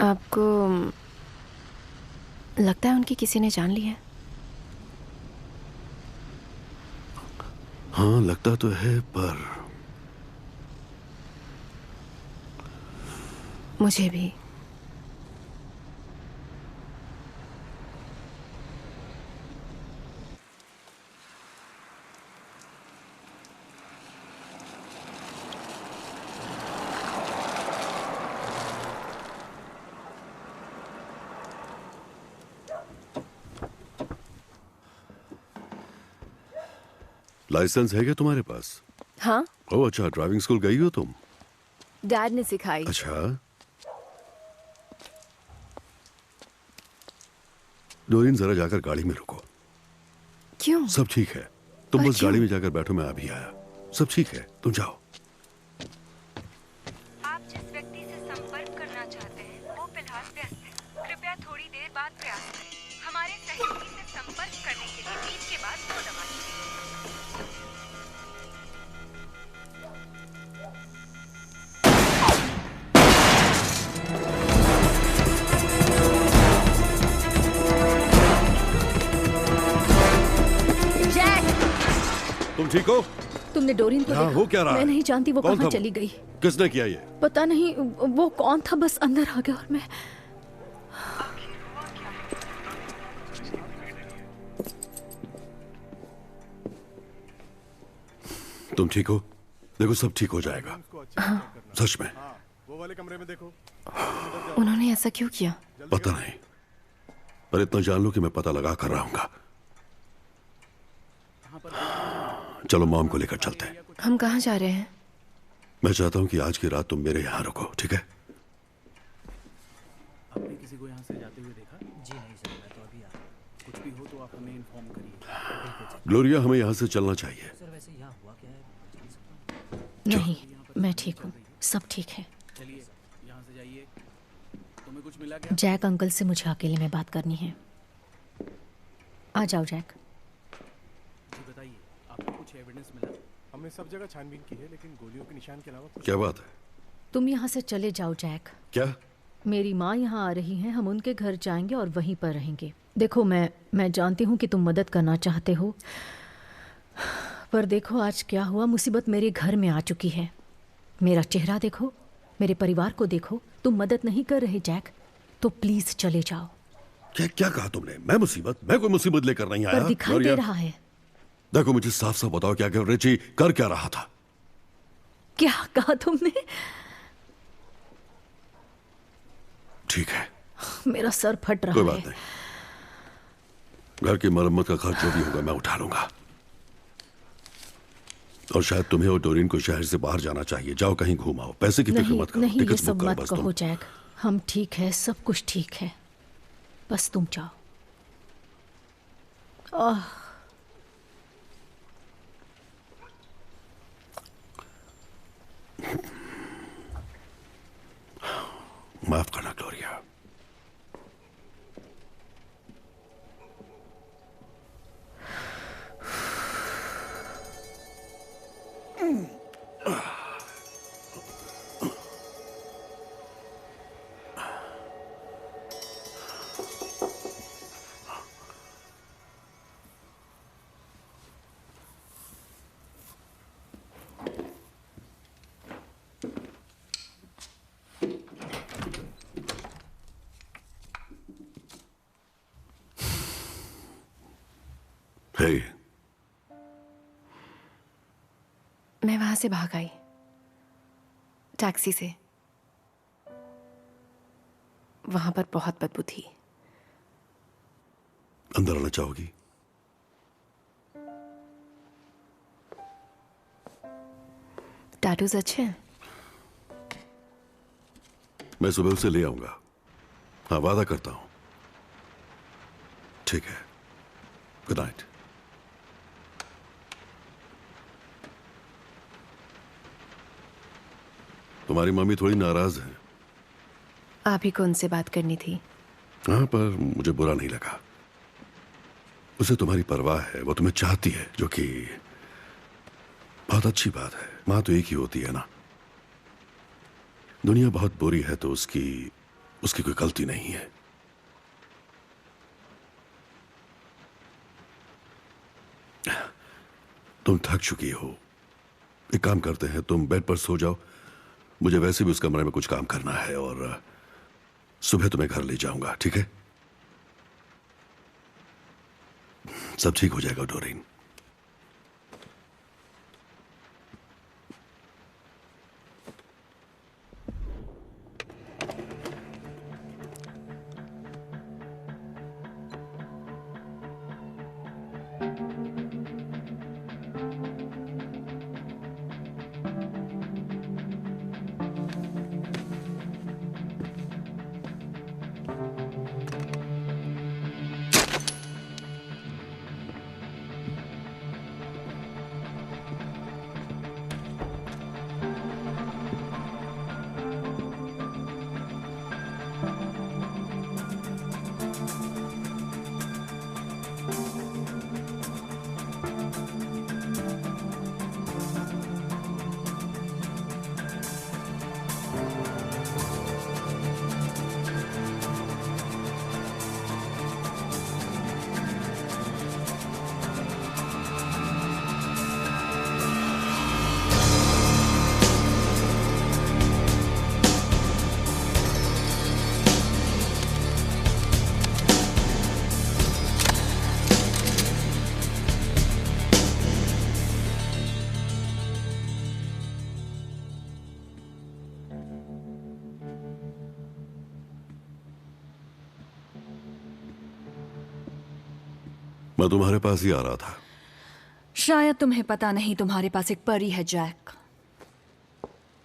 आपको लगता है उनकी किसी ने जान ली है? हाँ लगता तो है, पर मुझे भी। लाइसेंस है क्या तुम्हारे पास? हाँ। ओह अच्छा, ड्राइविंग स्कूल गई हो तुम? डैड ने सिखाई। अच्छा। डोरिन जरा जाकर गाड़ी में रुको। क्यों? सब ठीक है, तुम बस क्यों? गाड़ी में जाकर बैठो, मैं अभी आया। सब ठीक है, तुम जाओ। आप जिस व्यक्ति से संपर्क करना चाहते हैं वो फिलहाल व्यस्त है। कृपया थोड़ी देर बाद प्रयास करें। हमारे सहयोगी से संपर्क करने के लिए 3 के बाद 2 दबाएं। तुम ठीक हो? तुमने डोरिन को यहाँ देखा? हो क्या रहा मैं है? नहीं जानती वो कौन था कहाँ वो? चली गई। किसने किया ये? पता नहीं वो कौन था, बस अंदर आ गया और मैं। तुम ठीक हो? देखो सब ठीक हो जाएगा। हाँ। सच में। वो वाले कमरे में देखो। उन्होंने ऐसा क्यों किया? पता नहीं, पर इतना जान लो कि मैं पता लगा कर रहूंगा। चलो मॉम को लेकर चलते हैं। हम कहाँ जा रहे हैं? मैं चाहता हूँ कि आज की रात तुम मेरे यहाँ रुको, ठीक है? आपने किसी को यहाँ से जाते हुए देखा? जी नहीं सर, मैं तो अभी आया। कुछ भी हो तो आप हमें इन्फॉर्म करिए। ग्लोरिया, हमें यहाँ से चलना चाहिए। सर वैसे यहाँ हुआ क्या है? नहीं, मैं ठीक हूँ, सब ठीक है। चलिए यहाँ से जाइए। तुम्हें कुछ मिला क्या? जैक अंकल से मुझे अकेले में बात करनी है। आ जाओ जैक। जी बताइए, आपको कुछ एविडेंस मिला? हमने सब जगह छानबीन की है लेकिन गोलियों के निशान के अलावा कुछ क्या बात है? तुम यहाँ से चले जाओ जैक। क्या? मेरी माँ यहाँ आ रही हैं, हम उनके घर जाएंगे और वहीं पर रहेंगे। देखो मैं जानती हूँ कि तुम मदद करना चाहते हो, पर देखो आज क्या हुआ, मुसीबत मेरे घर में आ चुकी है। मेरा चेहरा देखो, मेरे परिवार को देखो, तुम मदद नहीं कर रहे जैक, तो प्लीज चले जाओ। क्या कहा तुमने? मैं कोई मुसीबत लेकर नहीं आया। पर दिखाई दे रहा है। देखो मुझे साफ साफ बताओ क्या रिची कर क्या रहा था? क्या कहा तुमने? ठीक है, मेरा सर फट रहा कोई है। बात नहीं, घर की मरम्मत का खर्च जो भी होगा मैं उठा लूंगा। और शायद तुम्हें और डोरिन को शहर से बाहर जाना चाहिए। जाओ कहीं घूमाओ, पैसे की फिक्र मत करो। नहीं, ये टिकट्स सब बुक करो मत बस कहो तुम। जैक, हम ठीक है, सब कुछ ठीक है, बस तुम जाओ। माफ करना ग्लोरिया। हे, मैं वहां से भाग आई, टैक्सी से। वहां पर बहुत बदबू थी। अंदर आना चाहोगी? टैटूज अच्छे हैं? मैं सुबह उसे ले आऊंगा। हाँ, वादा करता हूं। ठीक है, गुड नाइट। तुम्हारी मम्मी थोड़ी नाराज है। आप ही को उनसे बात करनी थी। हाँ, पर मुझे बुरा नहीं लगा। उसे तुम्हारी परवाह है, वो तुम्हें चाहती है, जो कि बहुत अच्छी बात है। माँ तो एक ही होती है ना। दुनिया बहुत बुरी है तो उसकी कोई गलती नहीं है। तुम थक चुकी हो, एक काम करते हैं, तुम बेड पर सो जाओ। मुझे वैसे भी उस कमरे में कुछ काम करना है और सुबह तुम्हें घर ले जाऊंगा, ठीक है? सब ठीक हो जाएगा डोरिन। मैं तुम्हारे पास ही आ रहा था। शायद तुम्हें पता नहीं, तुम्हारे पास एक परी है जैक।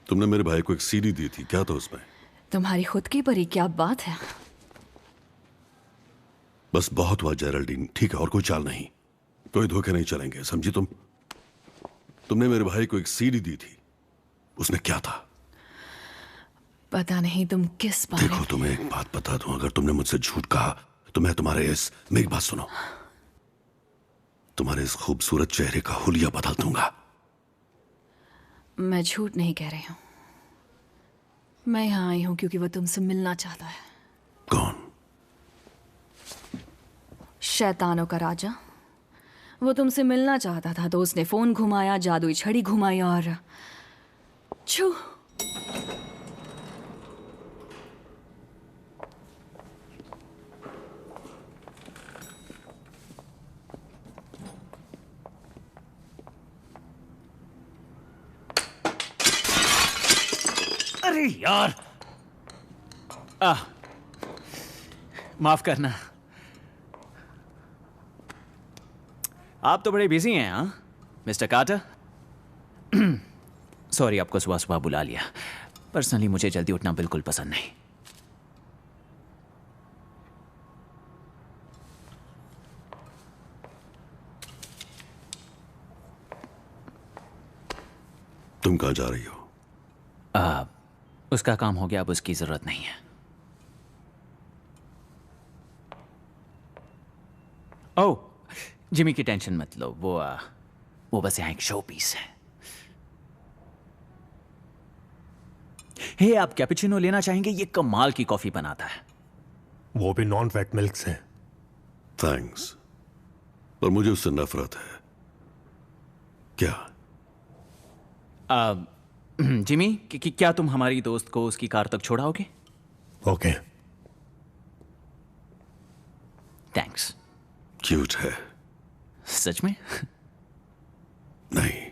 तुमने मेरे भाई को एक सीडी दी थी, क्या था उसमें? तुम्हारी खुद की परी? क्या बात है। बस बहुत हुआ जेरल्डीन, ठीक है, और कोई चाल नहीं, कोई धोखे नहीं चलेंगे, समझी तुम? तुमने मेरे भाई को एक सीडी दी थी, उसमें क्या था? पता नहीं तुम किस बारे। देखो, तुम्हें एक बात बता दूं, अगर तुमने मुझसे झूठ कहा तो मैं तुम्हारे मेरी बात सुनो, तुम्हारे इस खूबसूरत चेहरे का हुलिया बदल दूंगा। मैं झूठ नहीं कह रही हूं। मैं यहाँ आई हूँ क्योंकि वो तुमसे मिलना चाहता है। कौन? शैतानों का राजा। वो तुमसे मिलना चाहता था तो उसने फोन घुमाया, जादुई छड़ी घुमाई और छू। अरे यार, माफ करना। आप तो बड़े बिजी हैं, हाँ मिस्टर कार्टर? सॉरी, आपको सुबह सुबह बुला लिया। पर्सनली मुझे जल्दी उठना बिल्कुल पसंद नहीं। तुम कहाँ जा रही हो? उसका काम हो गया, अब उसकी जरूरत नहीं है। ओह, जिमी की टेंशन मत लो, वो बस यहाँ एक शो पीस है। हे, आप कैपुचिनो लेना चाहेंगे? ये कमाल की कॉफी बनाता है। वो भी नॉन फैट मिल्क से। थैंक्स, पर मुझे उससे नफरत है। क्या? जिमी, क्या तुम हमारी दोस्त को उसकी कार तक छोड़ाओगे? ओके। थैंक्स। क्यूट है। सच में? नहीं।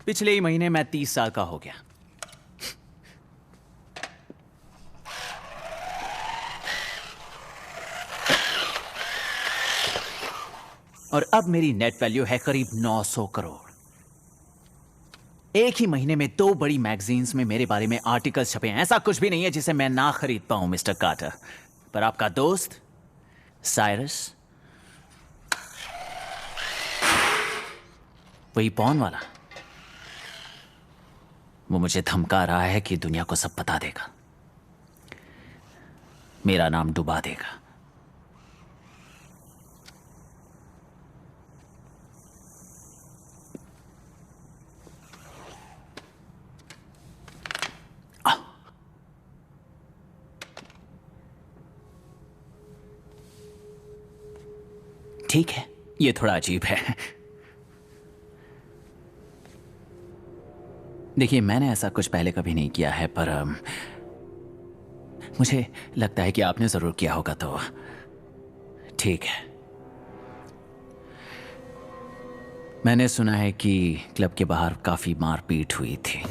पिछले ही महीने मैं 30 साल का हो गया। और अब मेरी नेट वैल्यू है करीब 900 करोड़। एक ही महीने में 2 बड़ी मैगजीन्स में मेरे बारे में आर्टिकल्स छपे हैं। ऐसा कुछ भी नहीं है जिसे मैं ना खरीद पाऊं मिस्टर कार्टर। पर आपका दोस्त साइरस, वही पॉन वाला, वो मुझे धमका रहा है कि दुनिया को सब बता देगा, मेरा नाम डुबा देगा। ठीक है, ये थोड़ा अजीब है। देखिए, मैंने ऐसा कुछ पहले कभी नहीं किया है, पर मुझे लगता है कि आपने जरूर किया होगा, तो ठीक है। मैंने सुना है कि क्लब के बाहर काफी मारपीट हुई थी।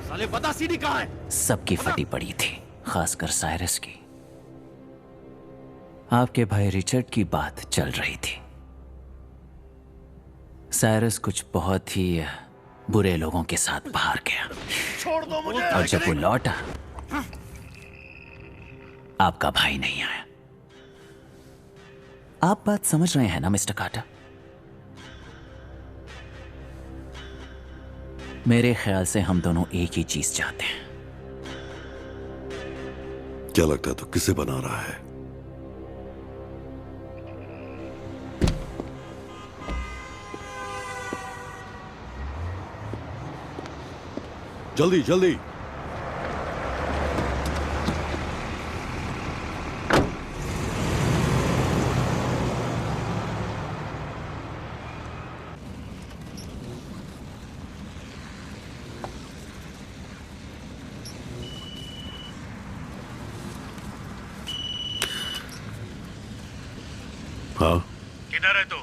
साले बता सीढ़ी कहाँ है? सबकी फटी पड़ी थी, खासकर साइरस की। आपके भाई रिचर्ड की बात चल रही थी। साइरस कुछ बहुत ही बुरे लोगों के साथ बाहर गया, छोड़ दो मुझे। और जब वो लौटा, आपका भाई नहीं आया। आप बात समझ रहे हैं ना मिस्टर कार्टर? मेरे ख्याल से हम दोनों एक ही चीज चाहते हैं। क्या लगता है तो किसे बना रहा है? जल्दी जल्दी। हाँ, किधर है तू?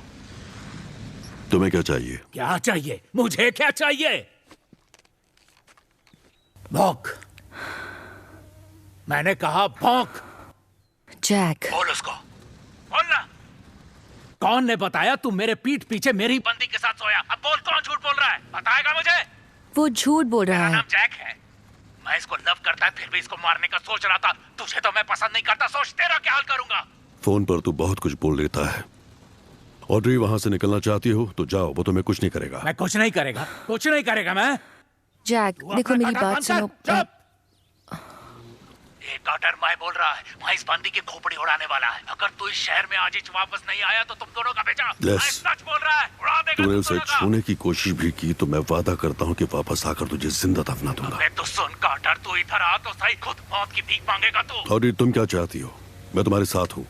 तुम्हें क्या चाहिए? क्या चाहिए? मुझे क्या चाहिए? भौंक। मैंने कहा भौंक। जैक। बोल उसको। बोलना। कौन ने बताया तू मेरे पीठ पीछे मेरी बंदी के साथ सोया? अब बोल, कौन झूठ बोल रहा है? बताएगा मुझे? वो झूठ बोल रहा है। नाम जैक है। मैं इसको लव करता है, फिर भी इसको मारने का सोच रहा था। तुझे तो मैं पसंद नहीं करता, सोच तेरा क्या हाल करूंगा। फोन पर तू बहुत कुछ बोल लेता है। ऑड्री, वहां से निकलना चाहती हो तो जाओ, वो तुम्हें कुछ नहीं करेगा। मैं कुछ नहीं करेगा, कुछ नहीं करेगा मैं। जैक, देखो मेरी बात सुनो। ये कार्टर मैं बोल रहा है, मैं इस बंदी की खोपड़ी उड़ाने वाला है। अगर तू इस शहर में आज ही वापस नहीं आया तो तुम दोनों का बेटा मैं सच बोल रहा है, उड़ा देगा तूने तुम उसे दोनों का। छूने की कोशिश भी की तो मैं वादा करता हूँ कि वापस आकर तुझे जिंदा दफना दूंगा। अबे तो सुन कार्टर, तू इधर आ तो सही, खुद मौत की भीख मांगेगा तू। ऑड्री, तुम क्या चाहती हो? मैं तुम्हारे साथ हूँ।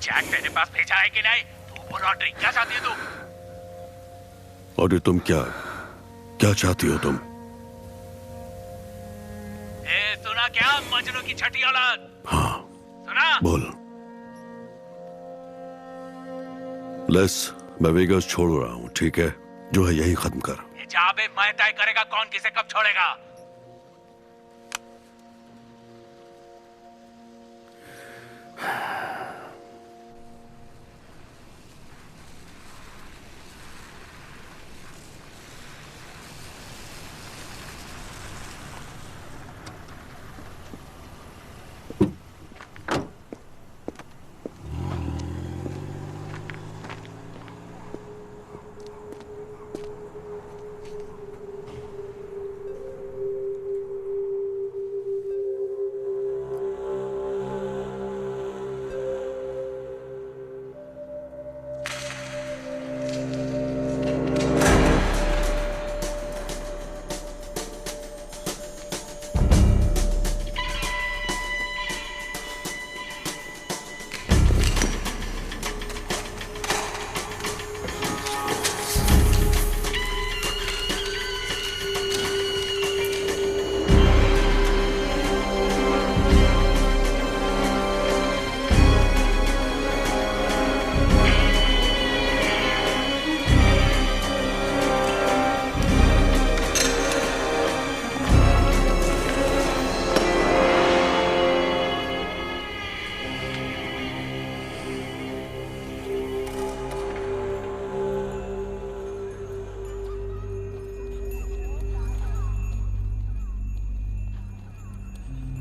जैक तेरे पास भेजा है कि नहीं? तू बोल ऑड्री, क्या चाहती है तू? ऑड्री, तुम क्या चाहती हो तुम? सुना क्या मजनू की छठी औलाद? हाँ सुना? बोल। लेस, मैं वेगास छोड़ रहा हूँ, ठीक है? जो है यही खत्म कर। ये जाबे मैं तय करेगा कौन किसे कब छोड़ेगा।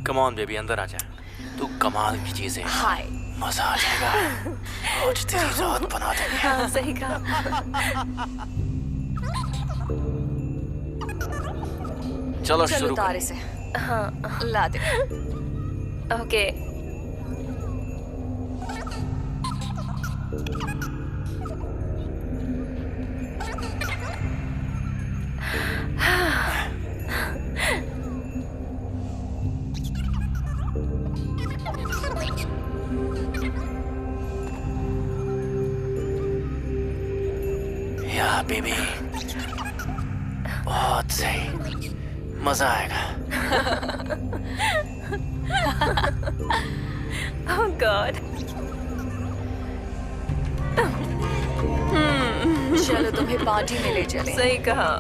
कम ऑन बेबी, अंदर आ जा। तू कमाल की चीज है। हाय, मजा आ जाएगा। आज तेरी रात बना देंगे। हाँ, सही कहा। चलो शुरू करो। तारे से। हाँ, ला दे। ओके। या बेबी, बहुत सही, मजा आएगा। Oh God. चलो तुम्हें पार्टी में ले चले। सही कहा।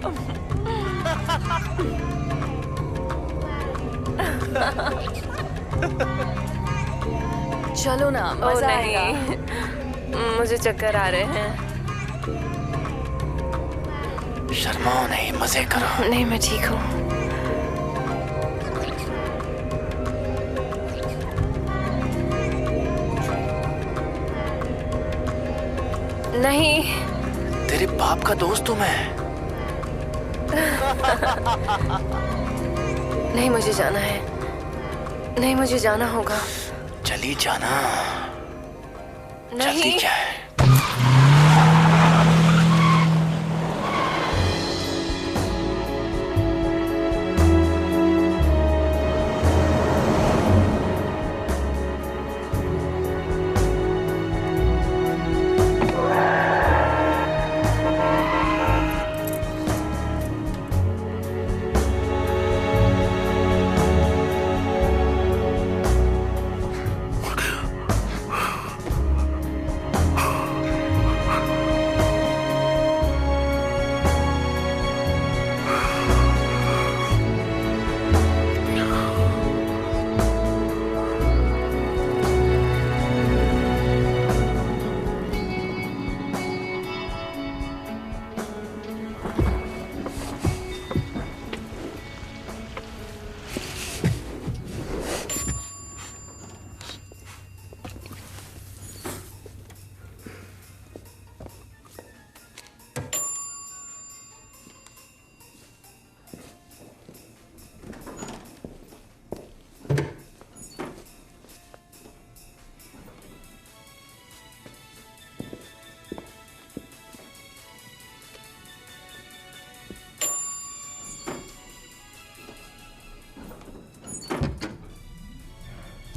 चलो ना, मजा आएगा। मुझे चक्कर आ रहे हैं। शर्माओ नहीं, मजे करो। नहीं, मैं ठीक हूँ। नहीं, तेरे बाप का दोस्त हूँ मैं। नहीं, मुझे जाना है। नहीं, मुझे जाना होगा। चली जाना। नहीं। जल्दी क्या है?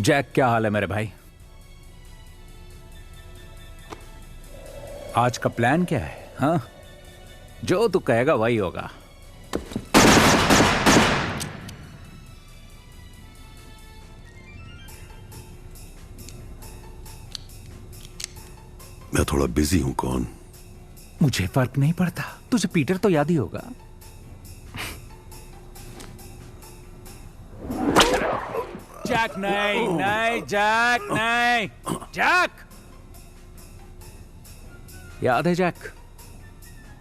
जैक, क्या हाल है मेरे भाई? आज का प्लान क्या है? हाँ, जो तू कहेगा वही होगा। मैं थोड़ा बिजी हूं। कौन? मुझे फर्क नहीं पड़ता, तुझे पीटर तो याद ही होगा। जैक नहीं, नहीं जैक नहीं, जैक। याद है जैक,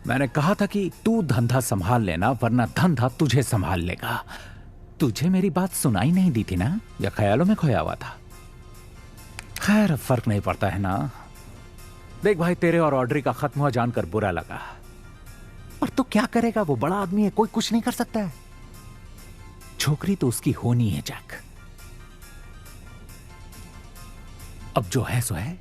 मैंने कहा था कि तू धंधा संभाल लेना वरना धंधा तुझे संभाल लेगा। तुझे मेरी बात सुनाई नहीं दी थी ना, या ख्यालों में खोया हुआ था? खैर, फर्क नहीं पड़ता है ना। देख भाई, तेरे और ऑड्री का खत्म हुआ जानकर बुरा लगा, और तू क्या करेगा? वो बड़ा आदमी है, कोई कुछ नहीं कर सकता है। छोकरी तो उसकी होनी है जैक। अब जो है सो है।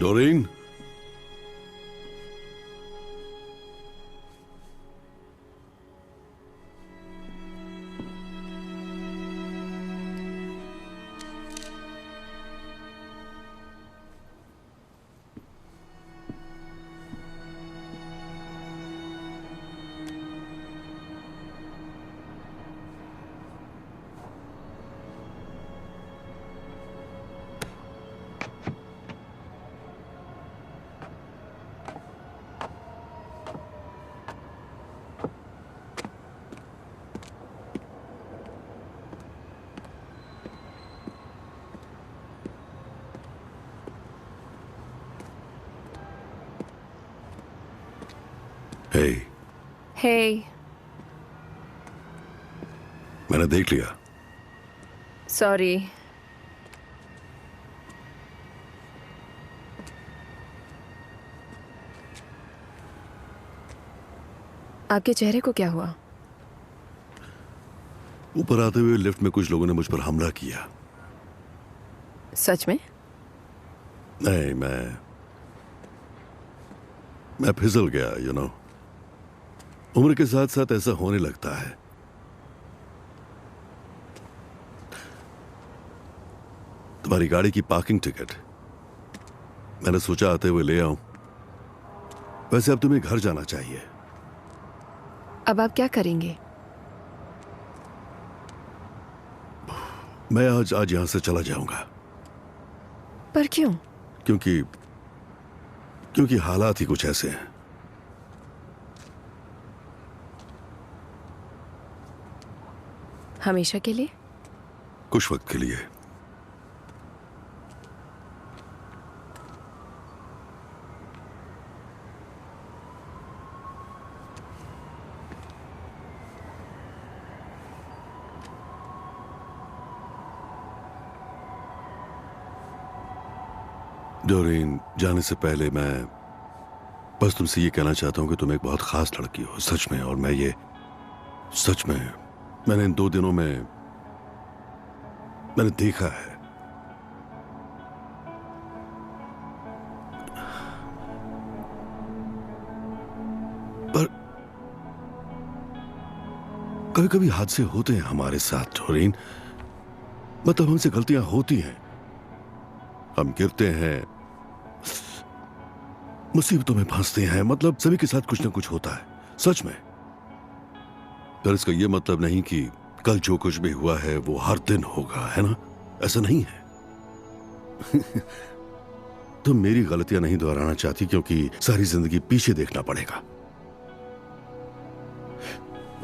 डोरीन, हे, मैंने देख लिया। सॉरी। आपके चेहरे को क्या हुआ? ऊपर आते हुए लिफ्ट में कुछ लोगों ने मुझ पर हमला किया। सच में? नहीं, मैं फिसल गया, यू नो। उम्र के साथ साथ ऐसा होने लगता है। तुम्हारी गाड़ी की पार्किंग टिकट मैंने सोचा आते हुए ले आऊं। वैसे अब तुम्हें घर जाना चाहिए। अब आप क्या करेंगे? मैं आज यहां से चला जाऊंगा। पर क्यों? क्योंकि हालात ही कुछ ऐसे हैं। हमेशा के लिए? कुछ वक्त के लिए। डोरीन, जाने से पहले मैं बस तुमसे ये कहना चाहता हूं कि तुम एक बहुत खास लड़की हो, सच में। और मैं ये सच में मैंने इन 2 दिनों में मैंने देखा है। पर कभी कभी हादसे होते हैं हमारे साथ डोरीन। मतलब हमसे गलतियां होती हैं, हम गिरते हैं, मुसीबतों में फंसते हैं। मतलब सभी के साथ कुछ ना कुछ होता है, सच में। पर इसका यह मतलब नहीं कि कल जो कुछ भी हुआ है वो हर दिन होगा, है ना? ऐसा नहीं है। तुम मेरी गलतियां नहीं दोहराना चाहती क्योंकि सारी जिंदगी पीछे देखना पड़ेगा।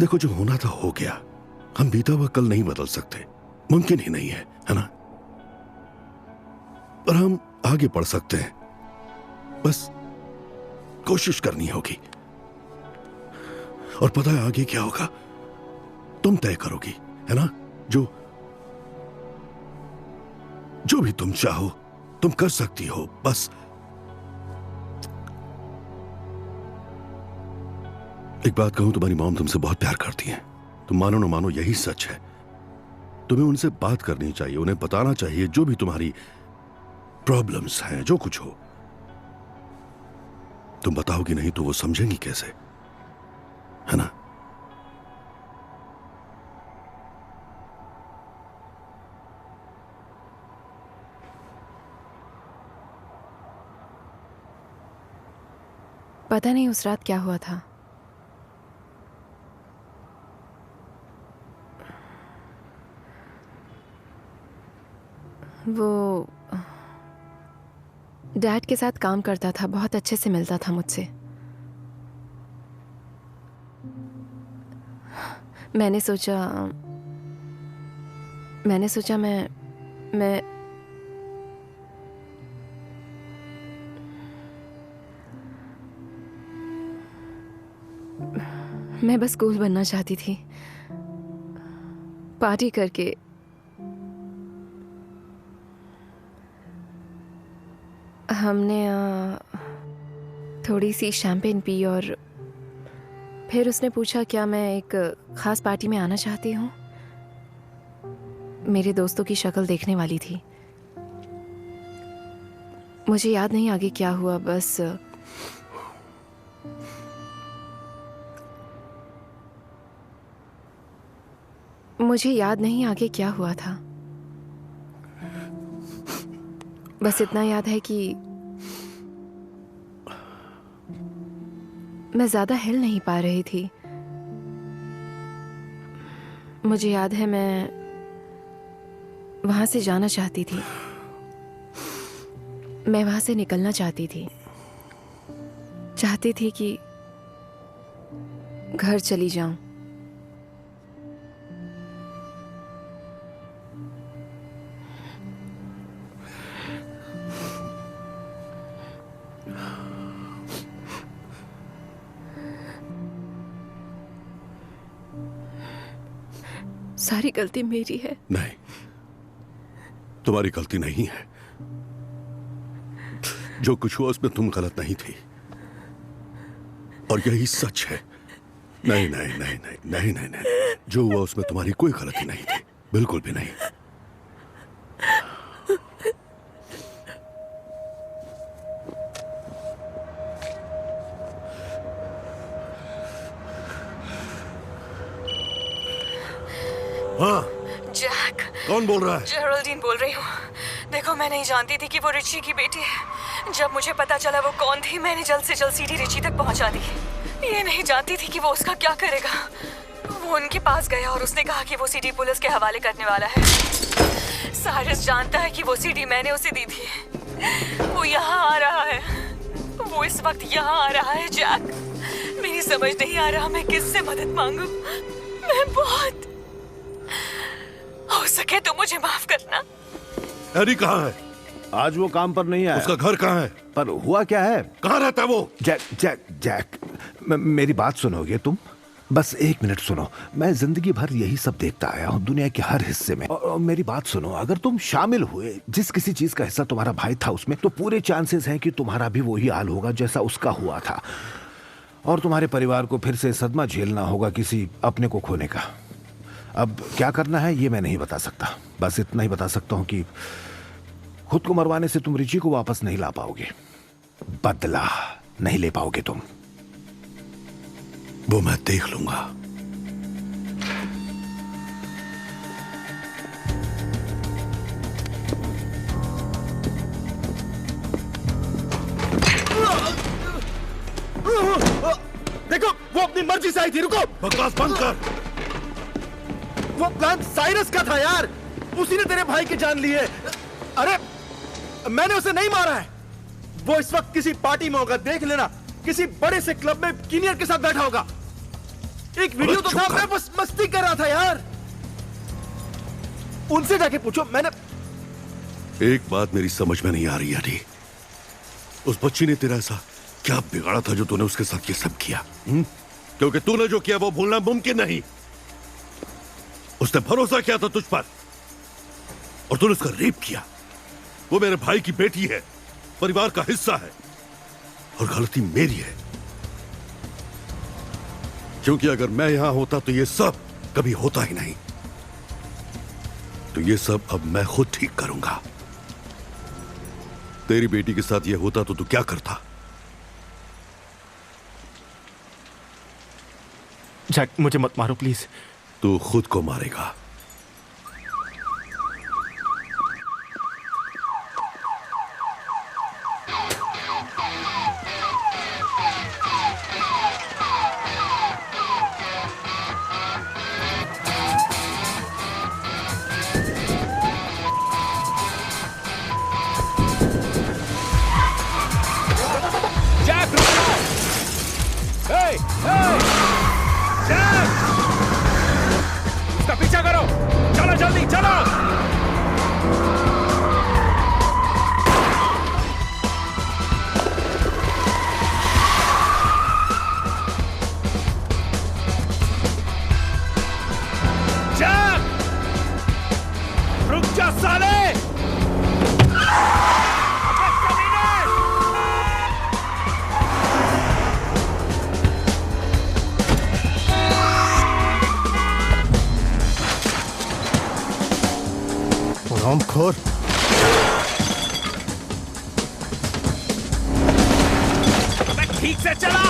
देखो, जो होना था हो गया। हम बीता हुआ कल नहीं बदल सकते, मुमकिन ही नहीं है ना? पर हम आगे बढ़ सकते हैं, बस कोशिश करनी होगी। और पता है आगे क्या होगा? तुम तय करोगी, है ना? जो भी तुम चाहो तुम कर सकती हो। बस एक बात कहूं, तुम्हारी मॉम तुमसे बहुत प्यार करती हैं। तुम मानो ना मानो यही सच है। तुम्हें उनसे बात करनी चाहिए, उन्हें बताना चाहिए जो भी तुम्हारी प्रॉब्लम्स हैं, जो कुछ हो। तुम बताओगी नहीं तो वो समझेंगी कैसे, है ना? पता नहीं उस रात क्या हुआ था। वो डैड के साथ काम करता था, बहुत अच्छे से मिलता था मुझसे। मैंने सोचा मैं बस कूल बनना चाहती थी, पार्टी करके। हमने थोड़ी सी शैंपेन पी और फिर उसने पूछा क्या मैं एक खास पार्टी में आना चाहती हूँ। मेरे दोस्तों की शक्ल देखने वाली थी। मुझे याद नहीं आगे क्या हुआ, बस मुझे याद नहीं आगे क्या हुआ था। बस इतना याद है कि मैं ज्यादा हिल नहीं पा रही थी। मुझे याद है मैं वहां से जाना चाहती थी, मैं वहां से निकलना चाहती थी कि घर चली जाऊं। सारी गलती मेरी है। नहीं, तुम्हारी गलती नहीं है। जो कुछ हुआ उसमें तुम गलत नहीं थी और यही सच है। नहीं नहीं नहीं नहीं नहीं नहीं नहीं, जो हुआ उसमें तुम्हारी कोई गलती नहीं थी, बिल्कुल भी नहीं। हाँ, जैक। कौन बोल रहा है? जेरोल्डीन बोल रही हूँ। देखो, मैं नहीं जानती थी कि वो रिची की बेटी है। जब मुझे पता चला वो कौन थी, मैंने जल्द से जल्द सीडी रिची तक पहुँचा दी। ये नहीं जानती थी कि वो उसका क्या करेगा। वो उनके पास गया और उसने कहा कि वो सीडी पुलिस के हवाले करने वाला है। साइरस जानता है कि वो सीडी मैंने उसे दी थी। वो यहाँ आ रहा है, वो इस वक्त यहाँ आ रहा है। जैक, मेरी समझ नहीं आ रहा मैं किससे मदद मांगू। मैं बहुत, हो सके तो मुझे माफ करना। एडी कहाँ है? आज वो काम पर नहीं आया। उसका घर कहाँ है? पर हुआ क्या है? कहाँ रहता है वो? जैक जैक जैक, मेरी बात सुनोगे तुम? बस एक मिनट सुनो। मैं जिंदगी भर यही सब देखता आया हूँ दुनिया के हर हिस्से में। और मेरी बात सुनो, अगर तुम शामिल हुए, जिस किसी चीज का हिस्सा तुम्हारा भाई था उसमें, तो पूरे चांसेस हैं कि तुम्हारा भी वही हाल होगा जैसा उसका हुआ था। और तुम्हारे परिवार को फिर से सदमा झेलना होगा किसी अपने को खोने का। अब क्या करना है ये मैं नहीं बता सकता। बस इतना ही बता सकता हूँ कि खुद को मरवाने से तुम रिची को वापस नहीं ला पाओगे, बदला नहीं ले पाओगे तुम। वो मैं देख लूंगा। देखो, वो अपनी मर्जी से आई थी। रुको, बकवास बंद कर। वो प्लान साइरस का था यार, उसी ने तेरे भाई की जान ली है। अरे मैंने उसे नहीं मारा है। वो इस वक्त किसी पार्टी में होगा, देख लेना। किसी बड़े से क्लब में कीनियर के साथ बैठा होगा। एक वीडियो तो था, मैं बस मस्ती कर रहा था यार। उनसे जाके पूछो। मैंने एक बात मेरी समझ में नहीं आ रही अडी, उस बच्ची ने तेरा ऐसा क्या बिगाड़ा था जो तूने उसके साथ ये सब किया? क्योंकि तूने जो किया वो भूलना मुमकिन नहीं। उसने भरोसा किया था तुझ पर और तूने उसका रेप किया। वो मेरे भाई की बेटी है, परिवार का हिस्सा है, और गलती मेरी है। क्योंकि अगर मैं यहां होता तो ये सब कभी होता ही नहीं। तो ये सब अब मैं खुद ठीक करूंगा। तेरी बेटी के साथ ये होता तो तू क्या करता? जैक, मुझे मत मारो प्लीज। तू खुद को मारेगा। पीछा करो, चलो जल्दी चलो। जैक, रुक जा साले। रामखोर, ठीक से चला।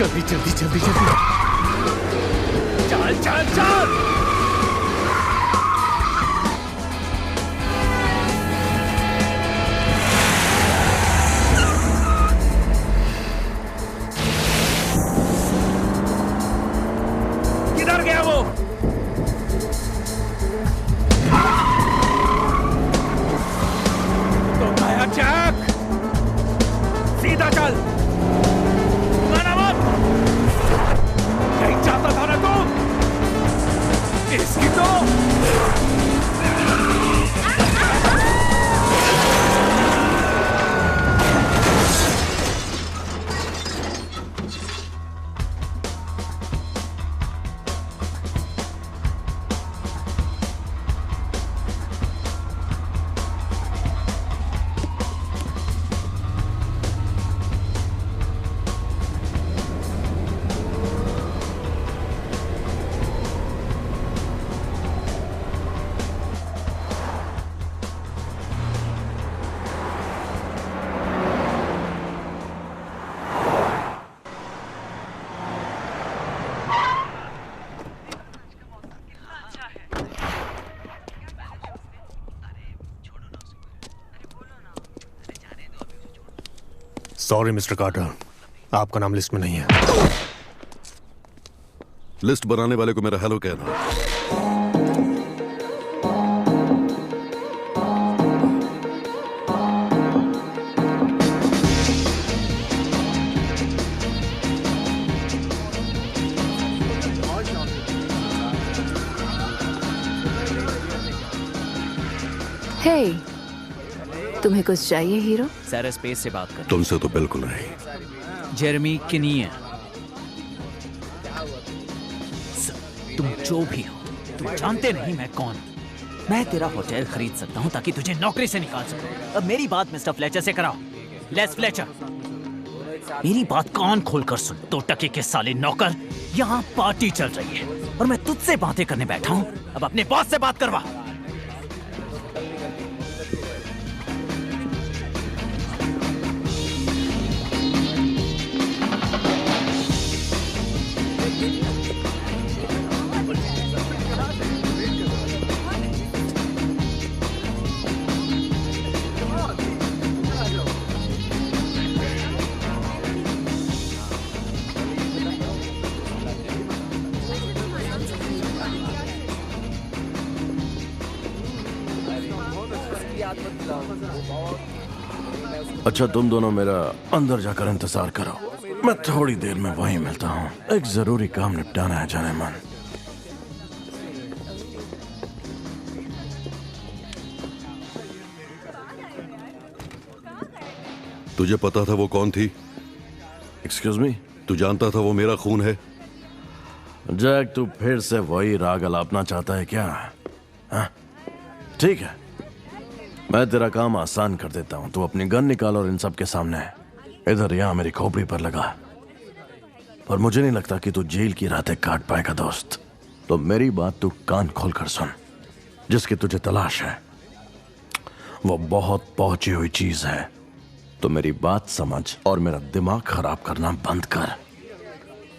जल्दी जल्दी जल्दी जल्दी, चल चल चल। किधर गया वो? तो गया जैक, सीधा चल। चाहता था ना तुम? इसकी तो सॉरी मिस्टर कार्टर, आपका नाम लिस्ट में नहीं है। लिस्ट बनाने वाले को मेरा हेलो कहना। हे, तुम्हें कुछ चाहिए हीरो? सारा स्पेस से बात कर। तुमसे तो बिल्कुल नहीं। जेरेमी किनिया, तुम जो भी हो, तुम जानते नहीं मैं कौन हूं। मैं तेरा होटल खरीद सकता हूं ताकि तुझे नौकरी से निकाल सकूं। अब मेरी बात मिस्टर फ्लेचर से कराओ। लेस फ्लेचर, मेरी बात कान खोलकर सुन। 2 टके के साले नौकर, यहाँ पार्टी चल रही है और मैं तुझसे बातें करने बैठा हूँ। अब अपने बॉस से बात करवा। अच्छा, तुम दोनों मेरा अंदर जाकर इंतजार करो, मैं थोड़ी देर में वहीं मिलता हूँ। एक जरूरी काम निपटाना है जाने मन। तुझे पता था वो कौन थी? Excuse me? तू जानता था वो मेरा खून है? जैक, तू फिर से वही राग अलापना चाहता है क्या? हाँ? ठीक है, मैं तेरा काम आसान कर देता हूं। तू अपनी गन निकाल और इन सब के सामने इधर यहाँ मेरी खोपड़ी पर लगा। पर मुझे नहीं लगता कि तू जेल की रातें काट पाएगा दोस्त। तो मेरी बात तू कान खोल कर सुन। जिसकी तुझे तलाश है वो बहुत पहुंची हुई चीज है। तो मेरी बात समझ और मेरा दिमाग खराब करना बंद कर।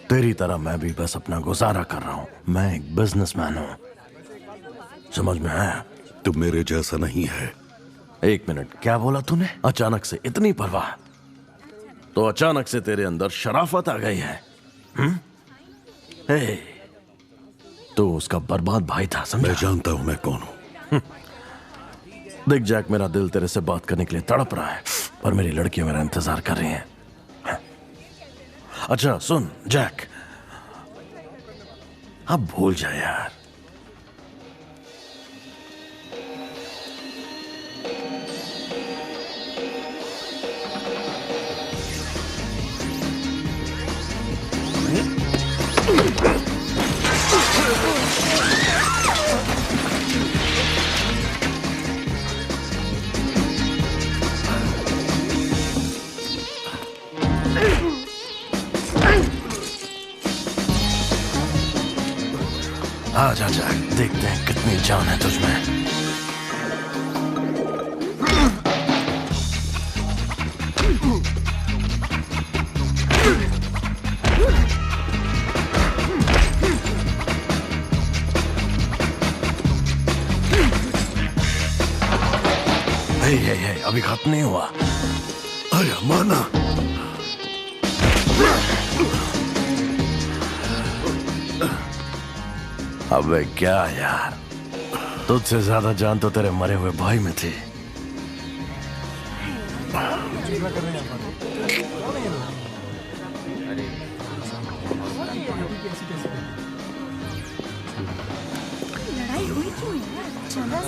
तेरी तरह मैं भी बस अपना गुजारा कर रहा हूं। मैं एक बिजनेसमैन हूं, समझ में आया? तू मेरे जैसा नहीं है। एक मिनट, क्या बोला तूने? अचानक से इतनी परवाह? तो अचानक से तेरे अंदर शराफत आ गई है? हे, तू उसका बर्बाद भाई था, समझा? मैं जानता हूं मैं कौन हूं। देख जैक, मेरा दिल तेरे से बात करने के लिए तड़प रहा है, पर मेरी लड़कियां मेरा इंतजार कर रही हैं। अच्छा सुन जैक, अब भूल जा यार। आ जा जैक, देखते हैं कितनी जान है तुझमें। हे, अभी खत्म नहीं हुआ। आया माना। अबे क्या यार, तुझसे ज्यादा जान तो तेरे मरे हुए भाई में थी। लड़ाई हुई क्यों यार? चला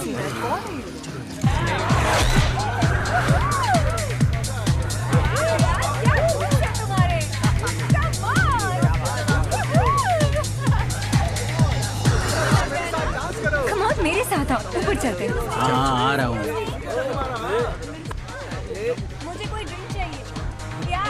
मेरे साथ आओ, ऊपर चलते हैं। हाँ, आ रहा हूँ। मुझे कोई ड्रिंक चाहिए क्या?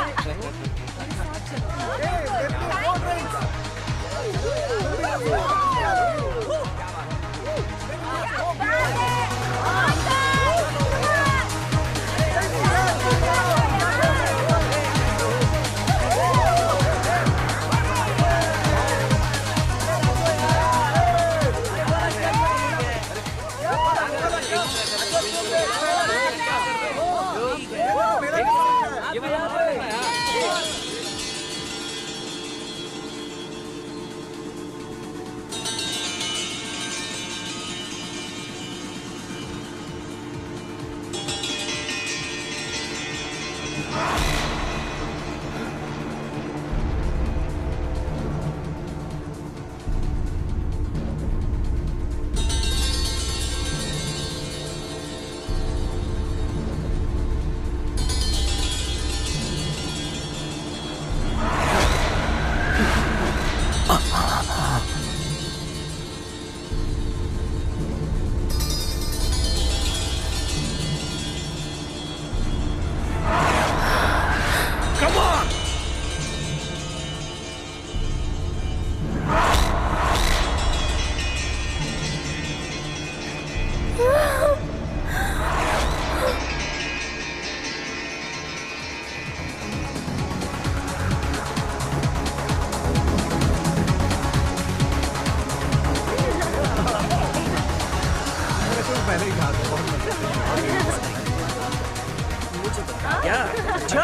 मैंने ही कहा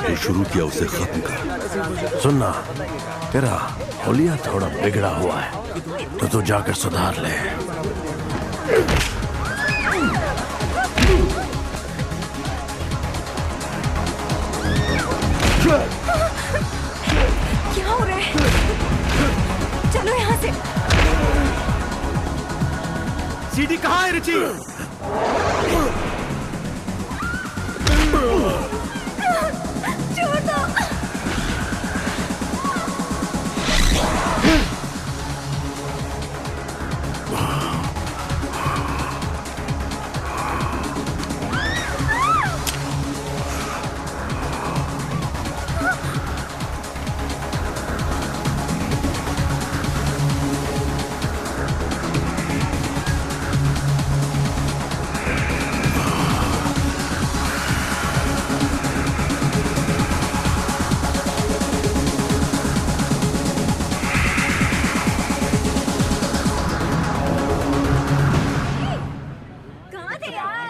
जो शुरू किया उसे खत्म कर। सुनना, तेरा होलिया थोड़ा बिगड़ा हुआ है, तो तू जाकर सुधार ले। क्या हो रहा है? चलो यहाँ से। सीडी कहाँ है रिची? छोड़ दो।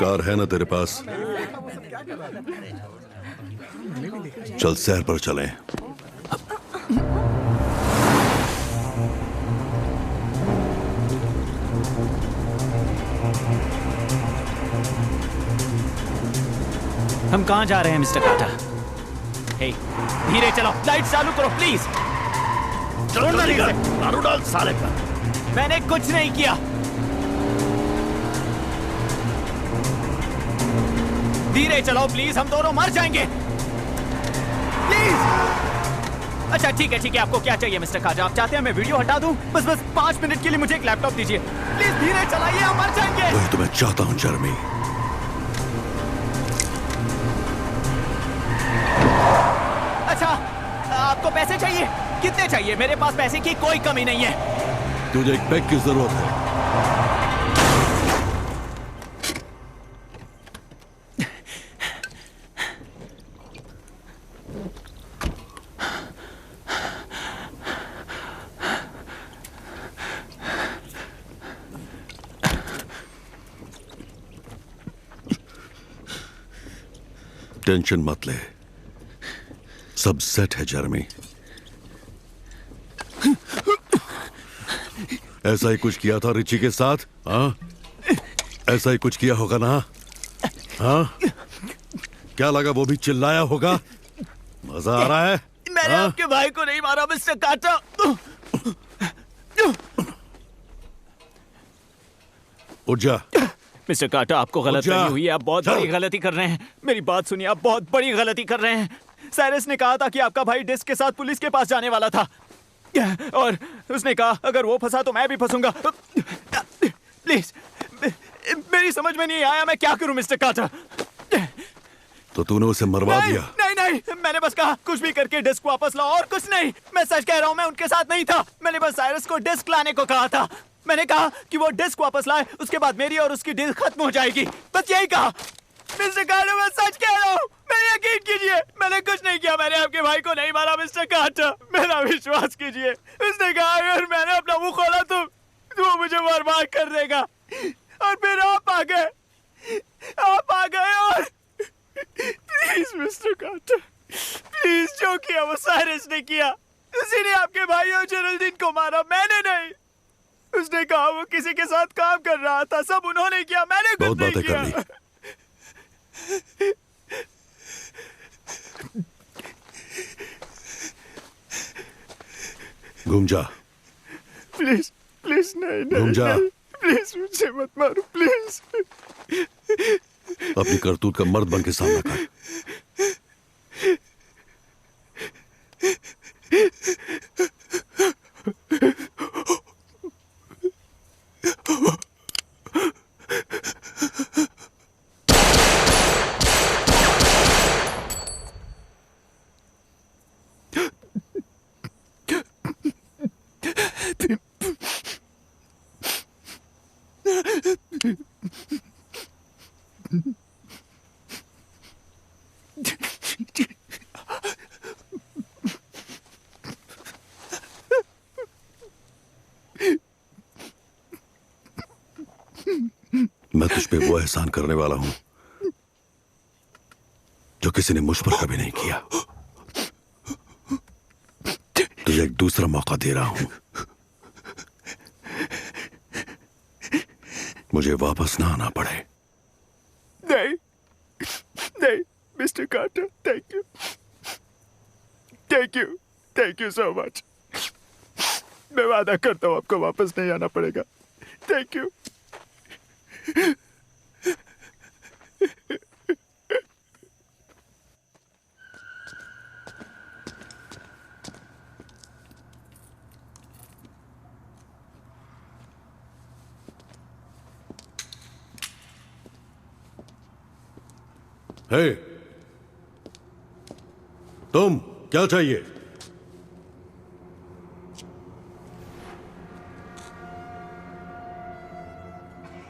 कार है ना तेरे पास? चल सैर पर चलें। हम कहाँ जा रहे हैं मिस्टर कार्टर? हे, धीरे चलो, लाइट चालू करो प्लीज। दारू डाल साले का। मैंने कुछ नहीं किया। धीरे चलाओ प्लीज, हम दोनों मर जाएंगे प्लीज। अच्छा ठीक है, आपको क्या चाहिए मिस्टर कार्टर? आप चाहते हैं मैं वीडियो हटा दूं? बस 5 मिनट के लिए मुझे एक लैपटॉप दीजिए प्लीज। धीरे चलाइए, हम मर जाएंगे। वही तो मैं चाहता हूं जर्मी। अच्छा, आपको पैसे चाहिए? कितने चाहिए? मेरे पास पैसे की कोई कमी नहीं है। तुझे एक बैग की जरूरत है। टेंशन मत ले, सब सेट है जर्मी। ऐसा ही कुछ किया था रिची के साथ? हाँ, ऐसा ही कुछ किया होगा ना? हाँ, क्या लगा वो भी चिल्लाया होगा? मजा आ रहा है? मैंने आपके भाई को नहीं मारा मिस्टर कार्टर। उठ जा मिस्टर कार्टर, आपको गलतफहमी हुई है। आप बहुत बड़ी गलती कर रहे हैं। मेरी बात सुनिए, आप बहुत बड़ी गलती कर रहे हैं। साइरस ने कहा था कि आपका भाई डिस्क के साथ पुलिस के पास जाने वाला था, और उसने कहा अगर वो फंसा तो मैं भी फंसूंगा। प्लीज, मेरी समझ में नहीं आया मैं क्या करूं मिस्टर कार्टर। तो तूने उसे मरवा दिया? नहीं, मैंने बस कहा कुछ भी करके डिस्क वापस लाओ और कुछ नहीं। मैं सच कह रहा हूं, मैं उनके साथ नहीं था। मैंने बस साइरस को डिस्क लाने को कहा था। मैंने कहा कि वो डिस्क वापस लाए, उसके बाद मेरी और उसकी डील खत्म हो जाएगी, बस यही कहा। मिस्टर कार्टर, मैं सच कह रहा हूँ, मेरे यकीन कीजिए, मैंने कुछ नहीं किया। मैंने आपके भाई को नहीं मारा मिस्टर कार्टर, मेरा विश्वास कीजिए। उसने कहा अगर मैंने अपना मुंह खोला तो वो मुझे बर्बाद कर देगा, और फिर आप आ गए और प्लीज मिस्टर कार्टर, प्लीज, जो किया वो साइरस ने किया। उसी ने आपके भाई और जेरल्डीन को मारा, मैंने नहीं। उसने कहा वो किसी के साथ काम कर रहा था, सब उन्होंने किया, मैंने कुछ नहीं किया। कर ली। घूम जा प्लीज, नहीं, घूम जा। प्लीज मुझे मत मारो प्लीज। अपनी करतूत का मर्द बन के सामना कर। मैं तुझ पे वो एहसान करने वाला हूं जो किसी ने मुझ पर कभी नहीं किया। तुझे एक दूसरा मौका दे रहा हूं। मुझे वापस ना आना पड़े। नहीं नहीं mister Carter, thank you, thank you, thank you so much. मैं वादा करता हूं आपको वापस नहीं आना पड़ेगा। Thank you. हे, तुम क्या चाहिए?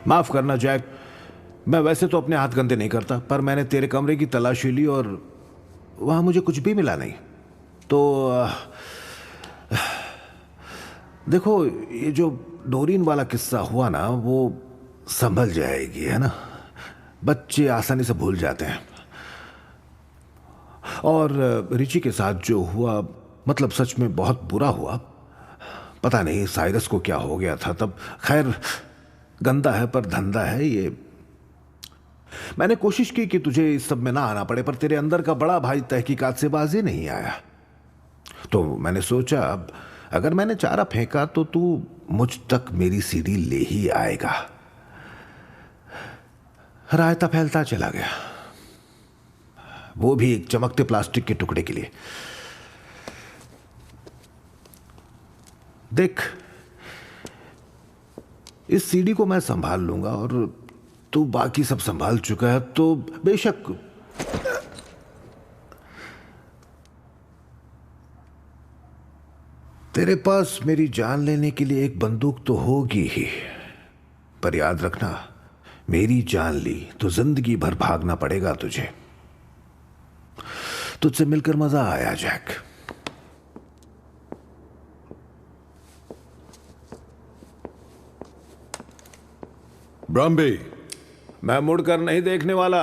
माफ करना जैक, मैं वैसे तो अपने हाथ गंदे नहीं करता, पर मैंने तेरे कमरे की तलाशी ली और वहां मुझे कुछ भी मिला नहीं। तो देखो, ये जो डोरीन वाला किस्सा हुआ ना, वो संभल जाएगी, है ना? बच्चे आसानी से भूल जाते हैं। और रिची के साथ जो हुआ, मतलब सच में बहुत बुरा हुआ। पता नहीं साइरस को क्या हो गया था तब। खैर, गंदा है पर धंधा है ये। मैंने कोशिश की कि तुझे इस सब में ना आना पड़े, पर तेरे अंदर का बड़ा भाई तहकीकात से बाजी नहीं आया। तो मैंने सोचा अगर मैंने चारा फेंका तो तू मुझ तक मेरी सीढ़ी ले ही आएगा। रायता फैलता चला गया, वो भी एक चमकते प्लास्टिक के टुकड़े के लिए। देख, इस सीढ़ी को मैं संभाल लूंगा और तू बाकी सब संभाल चुका है, तो बेशक तेरे पास मेरी जान लेने के लिए एक बंदूक तो होगी ही, पर याद रखना, मेरी जान ली तो जिंदगी भर भागना पड़ेगा तुझे। तुझसे मिलकर मजा आया जैक। ब्राम्बे, मैं मुड़कर नहीं देखने वाला।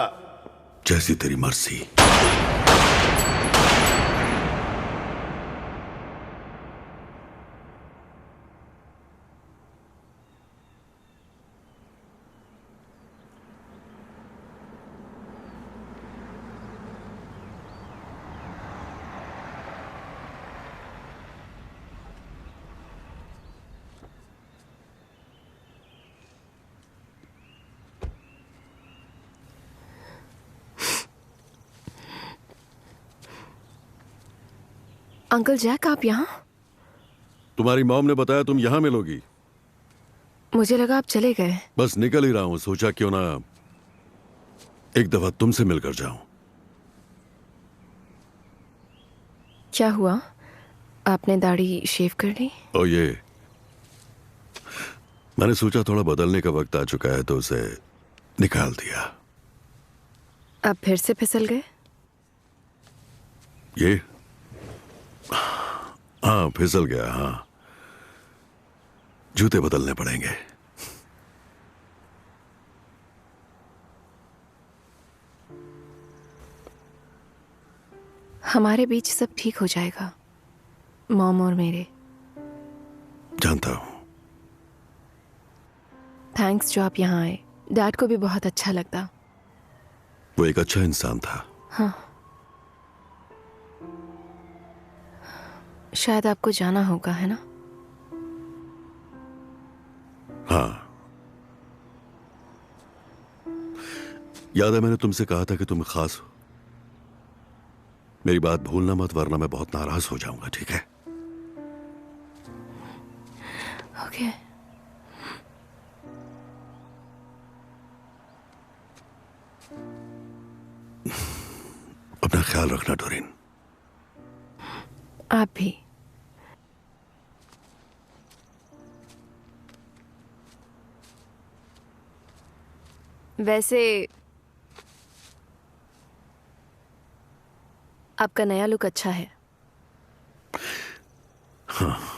जैसी तेरी मर्जी। अंकल जैक, आप यहाँ? तुम्हारी मॉम ने बताया तुम यहां मिलोगी। मुझे लगा आप चले गए। बस निकल ही रहा हूं, सोचा क्यों ना एक दफा तुमसे मिलकर जाऊं। क्या हुआ? आपने दाढ़ी शेव कर ली? ओ ये, मैंने सोचा थोड़ा बदलने का वक्त आ चुका है तो उसे निकाल दिया। अब फिर से फिसल गए? ये हाँ, फिसल गया। हाँ, जूते बदलने पड़ेंगे। हमारे बीच सब ठीक हो जाएगा, मॉम और मेरे। जानता हूं। थैंक्स जो आप यहाँ आए। डैड को भी बहुत अच्छा लगता। वो एक अच्छा इंसान था। हाँ, शायद आपको जाना होगा, है ना? हाँ, याद है मैंने तुमसे कहा था कि तुम खास हो। मेरी बात भूलना मत, वरना मैं बहुत नाराज हो जाऊंगा, ठीक है? ओके। अपना ख्याल रखना डोरीन। आप भी। वैसे आपका नया लुक अच्छा है। हाँ।